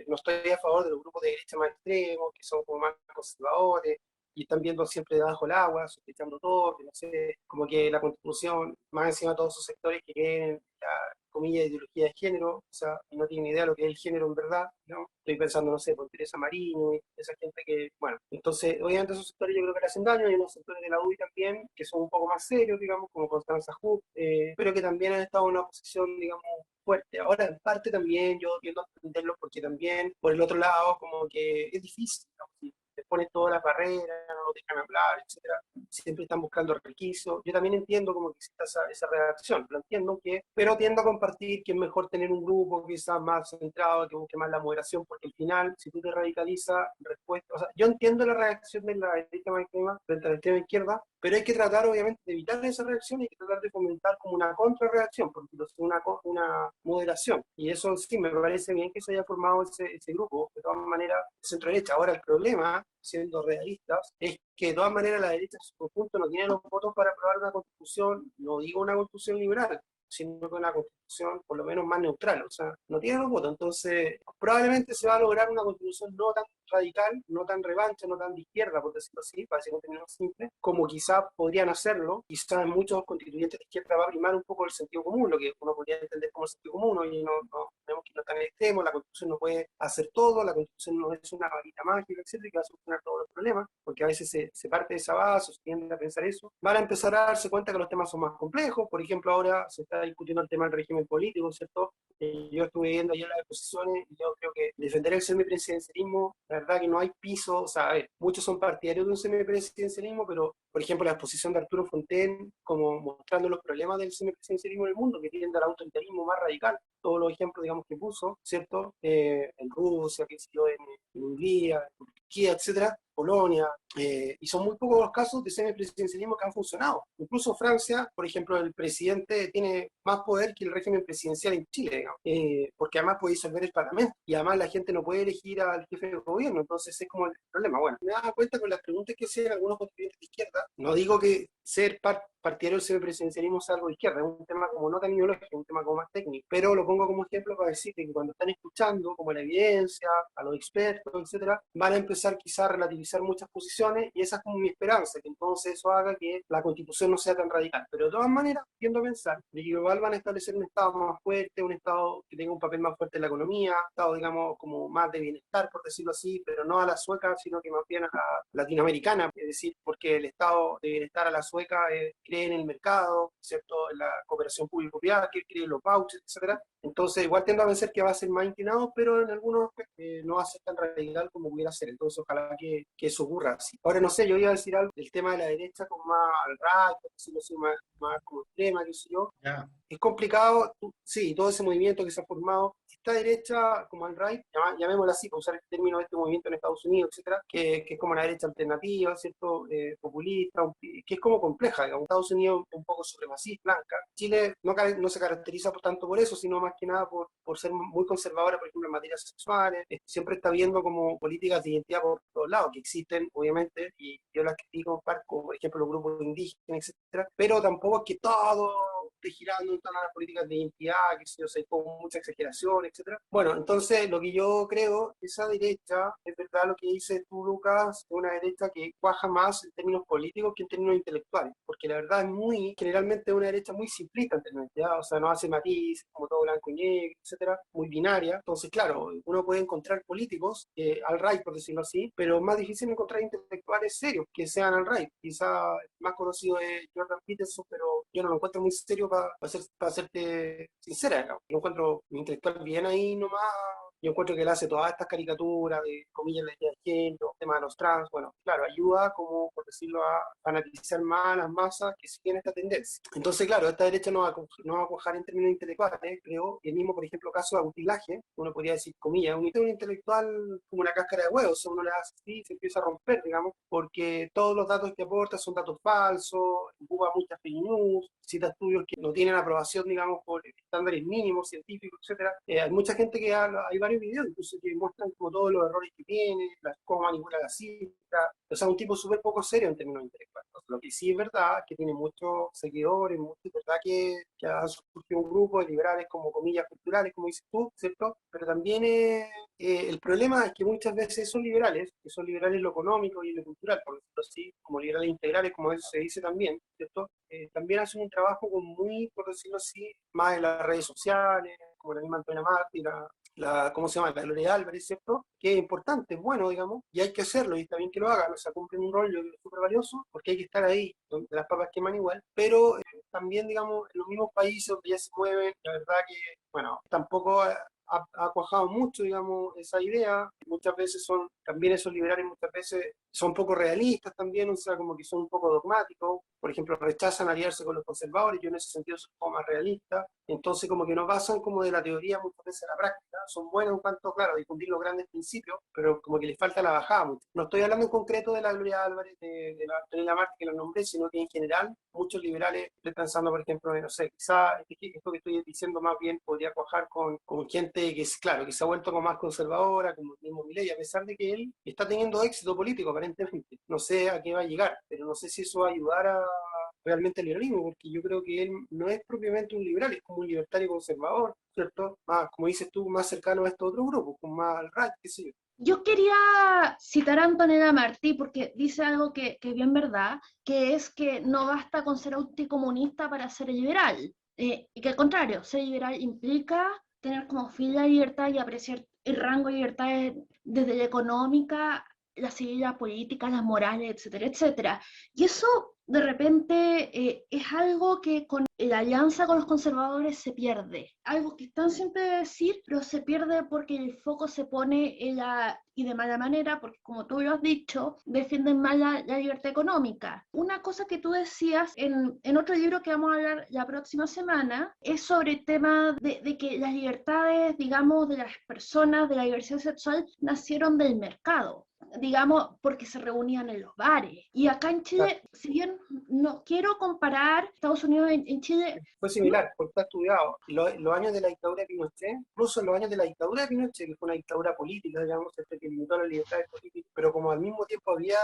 no estoy a favor de los grupos de derecha más extremos, que son como más conservadores, y están viendo siempre debajo del agua, sospechando todo, que no sé, como que la constitución, más encima de todos esos sectores que creen la comilla ideología de género, o sea, no tienen idea de lo que es el género en verdad, ¿no? Estoy pensando, no sé, por Teresa Marino, esa gente que, bueno, entonces, obviamente esos sectores yo creo que le hacen daño, hay unos sectores de la UDI también, que son un poco más serios, digamos, como Constanza Hub, pero que también han estado en una posición, digamos, fuerte. Ahora, en parte también yo tiendo a entenderlo porque también, por el otro lado, como que es difícil, ¿no? Si te ponen todas las barreras, no lo dejan hablar, etcétera, siempre están buscando requisitos. Yo también entiendo como que exista esa reacción, lo entiendo que, pero tiendo a compartir que es mejor tener un grupo quizás más centrado, que busque más la moderación, porque al final, si tú te radicalizas, respuesta, o sea, yo entiendo la reacción de la derecha más extrema frente a la extrema izquierda, pero hay que tratar obviamente de evitar esa reacción y hay que tratar de fomentar como una contrarreacción, porque es una moderación. Y eso sí, me parece bien que se haya formado ese grupo, de todas maneras, centro-derecha. Ahora el problema, siendo realistas, es que de todas maneras la derecha en su conjunto no tiene los votos para aprobar una constitución, no digo una constitución liberal, sino que una constitución por lo menos más neutral, o sea, no tiene los votos, entonces probablemente se va a lograr una constitución no tan radical, no tan revancha, no tan de izquierda, por decirlo así, para decir un término simple, como quizás podrían hacerlo, quizás en muchos constituyentes de izquierda va a primar un poco el sentido común, lo que uno podría entender como el sentido común, y no tenemos que ir tan extremo, la constitución no puede hacer todo, la constitución no es una varita mágica, etcétera, que va a solucionar todos los problemas, porque a veces se parte de esa base, o se tiende a pensar eso, van a empezar a darse cuenta que los temas son más complejos, por ejemplo, ahora se está discutiendo el tema del régimen político, ¿cierto? Yo estuve viendo ayer las exposiciones y yo creo que defender el semipresidencialismo, la verdad que no hay piso, o sea, a ver, muchos son partidarios de un semipresidencialismo, pero, por ejemplo, la exposición de Arturo Fontaine, como mostrando los problemas del semipresidencialismo en el mundo, que tiende al autoritarismo más radical, todos los ejemplos, digamos, que puso, ¿cierto? En Rusia, que sé yo, en Hungría, en Turquía, etcétera, Polonia, y son muy pocos los casos de semipresidencialismo que han funcionado. Incluso Francia, por ejemplo, el presidente tiene más poder que el régimen presidencial en Chile, digamos, porque además puede disolver el parlamento y además la gente no puede elegir al jefe de gobierno, entonces es como el problema. Bueno, me daba cuenta con las preguntas que hacían algunos contribuyentes de izquierda, no digo que ser partidario del semipresidencialismo sea algo de izquierda, es un tema como no tan ideológico, es un tema como más técnico, pero lo pongo como ejemplo para decir que cuando están escuchando como la evidencia, a los expertos, etcétera, van a empezar quizás a relativizar muchas posiciones y esa es como mi esperanza, que entonces eso haga que la Constitución no sea tan radical. Pero de todas maneras, tiendo a pensar de que igual van a establecer un Estado más fuerte, un Estado que tenga un papel más fuerte en la economía, un Estado, digamos, como más de bienestar, por decirlo así, pero no a la sueca, sino que más bien a la latinoamericana, es decir, porque el Estado de bienestar a la sueca cree en el mercado, ¿cierto? En la cooperación público-privada, que cree en los vouchers, etcétera. Entonces, igual tiendo a pensar que va a ser más inclinado, pero en algunos aspectos no va a ser tan radical como pudiera ser. Entonces, ojalá que eso ocurra así. Ahora, no sé, yo iba a decir algo del tema de la derecha, como más al right, más como extrema, qué sé yo.
Ya.
Es complicado, sí, todo ese movimiento que se ha formado, esta derecha como al right, llamémosla así, para usar el término de este movimiento en Estados Unidos, etcétera, que es como una derecha alternativa, ¿cierto? Populista, que es como compleja, digamos. Estados Unidos un poco supremacista, blanca. Chile no se caracteriza tanto por eso, sino más que nada por ser muy conservadora, por ejemplo, en materias sexuales. Siempre está viendo como políticas de identidad por todos lados, que existen, obviamente, y yo las critico, como por ejemplo los grupos indígenas, etcétera, pero tampoco es que todo esté girando en todas las políticas de identidad, que se yo sé, con mucha exageración, etcétera. Bueno, entonces lo que yo creo, esa derecha, es verdad lo que dices tú, Lucas, es una derecha que cuaja más en términos políticos que en términos intelectuales, porque la verdad es generalmente una derecha muy simplista en términos de identidad, o sea, no hace matices, como todo blanco y negro, etcétera, muy binaria. Entonces, claro, uno puede encontrar políticos al right, por decirlo así, pero es más difícil encontrar intelectuales serios que sean al right. Quizá el más conocido es Jordan Peterson, pero yo no lo encuentro muy serio para serte sincera, ¿no? Lo encuentro intelectual bien ahí nomás. Yo encuentro que él hace todas estas caricaturas de comillas de género, tema de los trans, bueno, claro, ayuda como, por decirlo, a fanatizar más a las masas que siguen esta tendencia. Entonces, claro, esta derecha no va a cuajar en términos intelectuales, creo, y el mismo, por ejemplo, caso de Agustín Laje, uno podría decir, comillas, un intelectual como una cáscara de huevos, o sea, uno le hace así, se empieza a romper, digamos, porque todos los datos que aporta son datos falsos, ocupa muchas fake news, cita estudios que no tienen aprobación, digamos, por estándares mínimos, científicos, etcétera. Hay mucha gente que hay varios videos, incluso que muestran como todos los errores que tiene, cómo manipula la cifra, o sea, un tipo súper poco serio en términos intelectuales. Lo que sí es verdad que tiene muchos seguidores, es verdad que ha surgido un grupo de liberales como comillas culturales, como dices tú, ¿cierto? Pero también el problema es que muchas veces esos liberales, que son liberales en lo económico y en lo cultural, por decirlo así, como liberales integrales, como eso se dice también, ¿cierto? También hacen un trabajo como muy, por decirlo así, más en las redes sociales, como la misma Antonia Martí, ¿cómo se llama? La Gloria Álvarez, ¿cierto? Que es importante, es bueno, digamos, y hay que hacerlo, y está bien que lo hagan, o sea, cumplen un rol yo creo, súper valioso, porque hay que estar ahí, donde las papas queman igual, pero también, digamos, en los mismos países donde ya se mueven, la verdad que, bueno, tampoco ha cuajado mucho, digamos, esa idea. Muchas veces también esos liberales muchas veces son poco realistas también, o sea, como que son un poco dogmáticos. Por ejemplo, rechazan aliarse con los conservadores, yo en ese sentido soy un poco más realista. Entonces, como que no pasan como de la teoría muchas veces a la práctica. Son buenos en cuanto, claro, a difundir los grandes principios, pero como que les falta la bajada mucho. No estoy hablando en concreto de la Gloria Álvarez, de la Antonella Martí que la nombré, sino que en general muchos liberales estoy pensando, por ejemplo, no sé, quizá esto que estoy diciendo más bien podría cuajar con gente que es, claro, que se ha vuelto como más conservadora, como el mismo Milei, a pesar de que él está teniendo éxito político aparentemente. No sé a qué va a llegar, pero no sé si eso va a ayudar a realmente al liberalismo, porque yo creo que él no es propiamente un liberal, es como un libertario conservador, ¿cierto? Más, como dices tú, más cercano a estos otros grupos, como más al right, qué sé yo.
Yo quería citar a Antonella Martí porque dice algo que es bien verdad, que es que no basta con ser anticomunista para ser liberal, y que al contrario, ser liberal implica tener como fin la libertad y apreciar el rango de libertades desde la económica, la civil, la política, las morales, etcétera, etcétera. Y eso de repente es algo que con la alianza con los conservadores se pierde. Algo que están siempre de decir, pero se pierde porque el foco se pone y de mala manera, porque como tú lo has dicho, defienden mal la libertad económica. Una cosa que tú decías en otro libro que vamos a hablar la próxima semana es sobre el tema de que las libertades, digamos, de las personas, de la diversidad sexual, nacieron del mercado. digamos, porque se reunían en los bares. Y acá en Chile, si bien no quiero comparar Estados Unidos en Chile,
Fue similar, porque está estudiado. Los años de la dictadura de Pinochet, incluso en los años de la dictadura de Pinochet, que fue una dictadura política, digamos, que limitó las libertades políticas, pero como al mismo tiempo había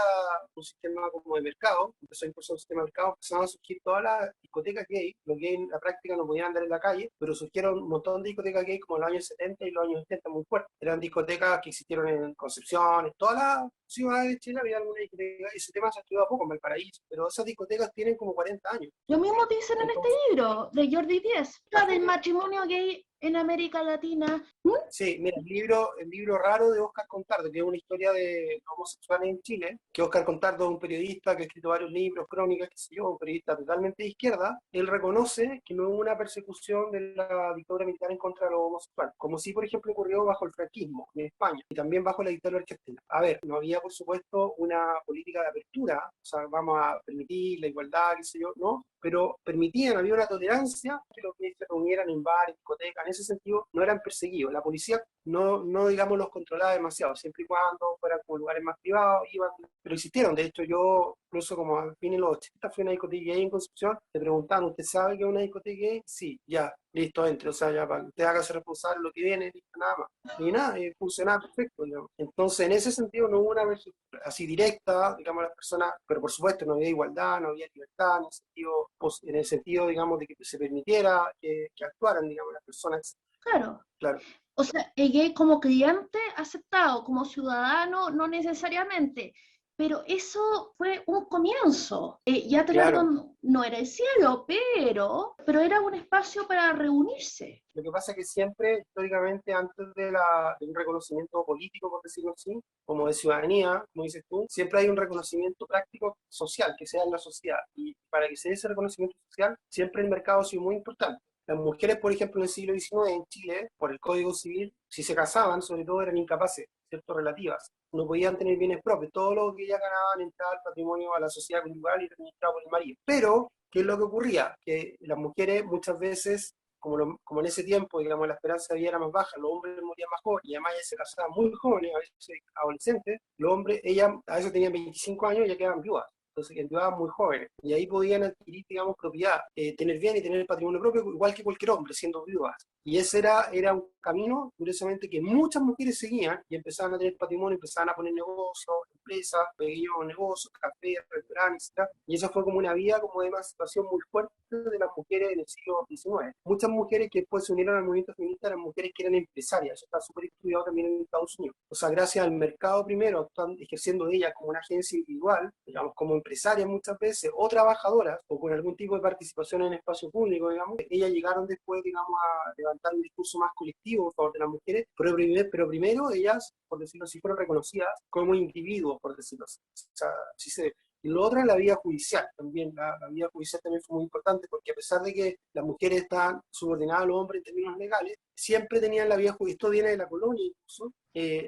un sistema como de mercado, empezó a impulsar un sistema de mercado, empezaron a surgir todas las discotecas gay. Los gays en la práctica no podían andar en la calle, pero surgieron un montón de discotecas gay como en los años 70 y los años 80 muy fuertes. Eran discotecas que existieron en Concepción, en todas las ciudades de Chile había alguna discoteca. Ese tema se ha estudiado poco en Valparaíso, pero esas discotecas tienen como 40 años.
lo mismo dicen en este
Entonces,
libro de Jordi Díez, la del matrimonio gay en América Latina.
sí, mira, el libro raro de Óscar Contardo, que es una historia de homosexuales en Chile, que Óscar Contardo es un periodista que ha escrito varios libros, crónicas, qué sé yo, un periodista totalmente de izquierda. Él reconoce que no hubo una persecución de la dictadura militar en contra de los homosexuales, como sí, por ejemplo, ocurrió bajo el franquismo en España y también bajo la dictadura argentina. A ver, no había, por supuesto, una política de apertura, o sea, vamos a permitir la igualdad, qué sé yo, no, pero permitían, había una tolerancia que los gays se reunieran en bares, discotecas, en ese sentido no eran perseguidos. La policía no digamos, los controlaba demasiado, siempre y cuando fueran como lugares más privados, iban, pero existieron. De hecho, yo, incluso como a fines de los 80, fui a una discoteca gay en Concepción, te preguntaban, ¿usted sabe que es una discoteca gay? Sí, ya, listo, entre, o sea, ya para que usted haga ser responsable de lo que viene, listo, nada más. Y nada, funcionaba perfecto, digamos. Entonces, en ese sentido, no hubo una versión así directa, digamos, las personas, pero por supuesto no había igualdad, no había libertad, en el sentido digamos, de que se permitiera que actuaran, digamos, las personas.
Claro.
Claro.
O sea, el gay como cliente aceptado, como ciudadano no necesariamente, pero eso fue un comienzo. Ya tenerlo
Claro.
no era el cielo, pero era un espacio para reunirse.
Lo que pasa es que siempre, históricamente, antes de un reconocimiento político, por decirlo así, como de ciudadanía, como dices tú, siempre hay un reconocimiento práctico social que se da en la sociedad. Y para que se dé ese reconocimiento social, siempre el mercado ha sido muy importante. Las mujeres, por ejemplo, en el siglo XIX en Chile, por el Código Civil, si se casaban, sobre todo eran incapaces, ¿cierto? Relativas. No podían tener bienes propios. Todo lo que ellas ganaban entraba al patrimonio, a la sociedad conyugal y era administrado por el marido. Pero, ¿qué es lo que ocurría? Que las mujeres muchas veces, como en ese tiempo, digamos, la esperanza de vida era más baja, los hombres morían más jóvenes y además ellas se casaban muy jóvenes, a veces adolescentes, los hombres, ellas a veces tenían 25 años y ya quedaban viudas. Entonces, que enviudaban muy jóvenes, y ahí podían adquirir, digamos, propiedad, tener bien y tener patrimonio propio, igual que cualquier hombre, siendo viudas. Y ese era un camino, curiosamente, que muchas mujeres seguían y empezaban a tener patrimonio, empezaban a poner negocios, empresas, pequeños negocios, cafés, restaurantes, etc. Y eso fue como una vía como de emancipación muy fuerte de las mujeres en el siglo XIX. Muchas mujeres que después se unieron al movimiento feminista eran mujeres que eran empresarias, eso está súper estudiado también en Estados Unidos. O sea, gracias al mercado primero, están ejerciendo ellas como una agencia individual, digamos, como empresarias muchas veces, o trabajadoras, o con algún tipo de participación en el espacio público, digamos. Ellas llegaron después, digamos, a levantar un discurso más colectivo a favor de las mujeres, pero primero ellas, por decirlo así, fueron reconocidas como individuos, por decirlo así. O sea, sí se... Y lo otro es la vía judicial también. La vía judicial también fue muy importante porque a pesar de que las mujeres estaban subordinadas a los hombres en términos legales, siempre tenían la vía judicial. Esto viene de la colonia incluso.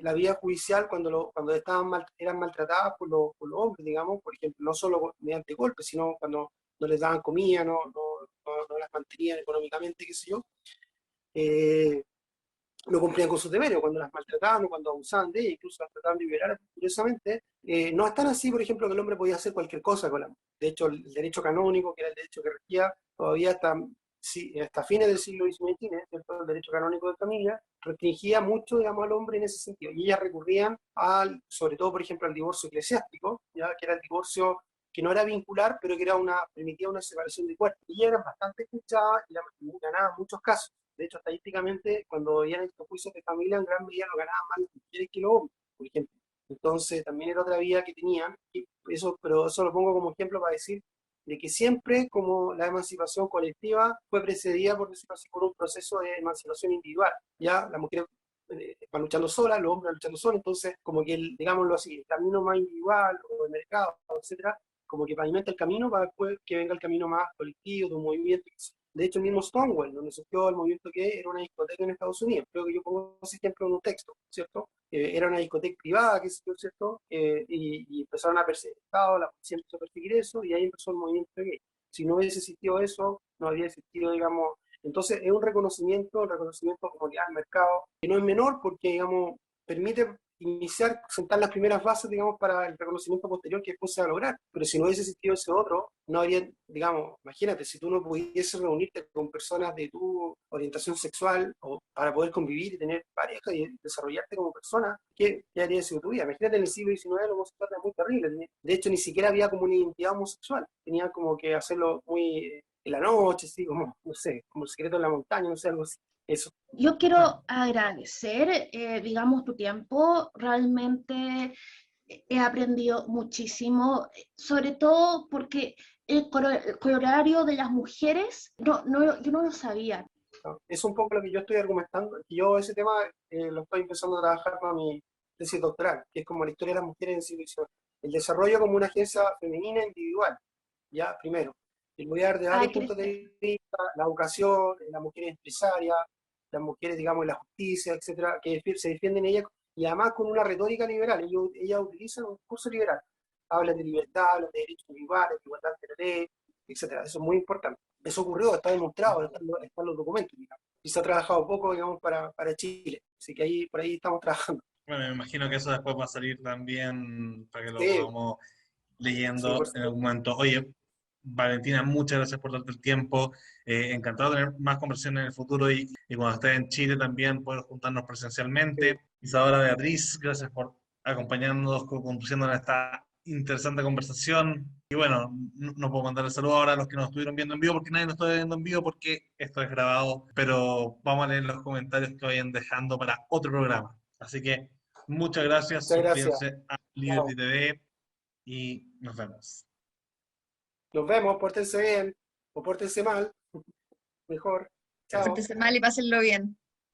La vía judicial cuando eran maltratadas por los hombres, digamos, por ejemplo, no solo mediante golpes, sino cuando no les daban comida, no las mantenían económicamente, qué sé yo. No cumplían con sus deberes, cuando las maltrataban o cuando abusaban de ellas, incluso las trataban de violar. Curiosamente, no es tan así, por ejemplo, que el hombre podía hacer cualquier cosa con la mujer. De hecho, el derecho canónico, que era el derecho que regía todavía hasta fines del siglo XIX, ¿cierto? El derecho canónico de familia, restringía mucho, digamos, al hombre en ese sentido. Y ellas recurrían sobre todo, por ejemplo, al divorcio eclesiástico, ¿ya? Que era el divorcio que no era vincular, pero que permitía una separación de cuerpos. Y eran bastante escuchadas y ganaban muchos casos. De hecho, estadísticamente, cuando habían estos juicios de familia, en gran medida lo ganaban más las mujeres que los hombres, por ejemplo. Entonces, también era otra vía que tenían, pero eso lo pongo como ejemplo para decir de que siempre como la emancipación colectiva fue precedida, por decirlo así, por un proceso de emancipación individual. Ya las mujeres van luchando solas, los hombres van luchando solos, entonces como que, digámoslo así, el camino más individual o el mercado, etcétera, como que pavimenta el camino para después que venga el camino más colectivo, de un movimiento. De hecho, el mismo Stonewall, donde surgió el movimiento que era una discoteca en Estados Unidos, creo que yo pongo ese ejemplo en un texto, ¿cierto? Era una discoteca privada, qué sé yo, ¿cierto? Y empezaron a perseguir el Estado, la policía empezó a perseguir eso, y ahí empezó el movimiento gay. Si no hubiese existido eso, no habría existido, digamos. Entonces, es un reconocimiento, el reconocimiento como que al mercado, que no es menor porque, digamos, permite iniciar, sentar las primeras bases, digamos, para el reconocimiento posterior que después se va a lograr. Pero si no hubiese existido ese otro, no habría, digamos, imagínate, si tú no pudieses reunirte con personas de tu orientación sexual o para poder convivir y tener pareja y desarrollarte como persona, ¿qué habría sido tu vida? Imagínate, en el siglo XIX la homosexualidad era muy terrible. De hecho, ni siquiera había como una identidad homosexual. Tenía como que hacerlo muy en la noche, así como, no sé, como el secreto en la montaña, no sé, algo así. Eso.
Yo
Bueno,
quiero agradecer, digamos, tu tiempo. Realmente he aprendido muchísimo, sobre todo porque el corolario de las mujeres, yo no lo sabía.
¿No? Es un poco lo que yo estoy argumentando. Yo ese tema lo estoy empezando a trabajar con mi tesis doctoral, que es como la historia de las mujeres en el siglo XIX. El desarrollo como una agencia femenina individual, ya, primero. Y voy a dar de
Ay,
varios puntos de vista, la educación, las mujeres empresarias, las mujeres, digamos, en la justicia, etcétera, que se defienden ellas, y además con una retórica liberal. Ellas utilizan un discurso liberal. Hablan de libertad, hablan de derechos iguales, de igualdad de la ley, etcétera. Eso es muy importante. Eso ocurrió, está demostrado, están los documentos, digamos. Y se ha trabajado poco, digamos, para Chile. Así que ahí, por ahí estamos trabajando.
bueno, me imagino que eso después va a salir también para que lo
Sí,
podamos
sí, por
leyendo en algún
supuesto.
momento. Oye, Valentina, muchas gracias por darte el tiempo. Encantado de tener más conversaciones en el futuro y cuando estés en Chile también poder juntarnos
Sí,
presencialmente. Isadora Beatriz, gracias por acompañarnos, conduciendo en esta interesante conversación. Y bueno, no puedo mandar el saludo ahora a los que nos estuvieron viendo en vivo porque nadie nos está viendo en vivo porque esto es grabado, pero vamos a leer los comentarios que vayan dejando para otro programa. Así que muchas gracias,
muchas gracias.
suscríbanse a
Chao.
Liberty TV y nos vemos.
Nos vemos, pórtense bien o pórtense mal, mejor. Chao.
Pórtense mal y pásenlo bien.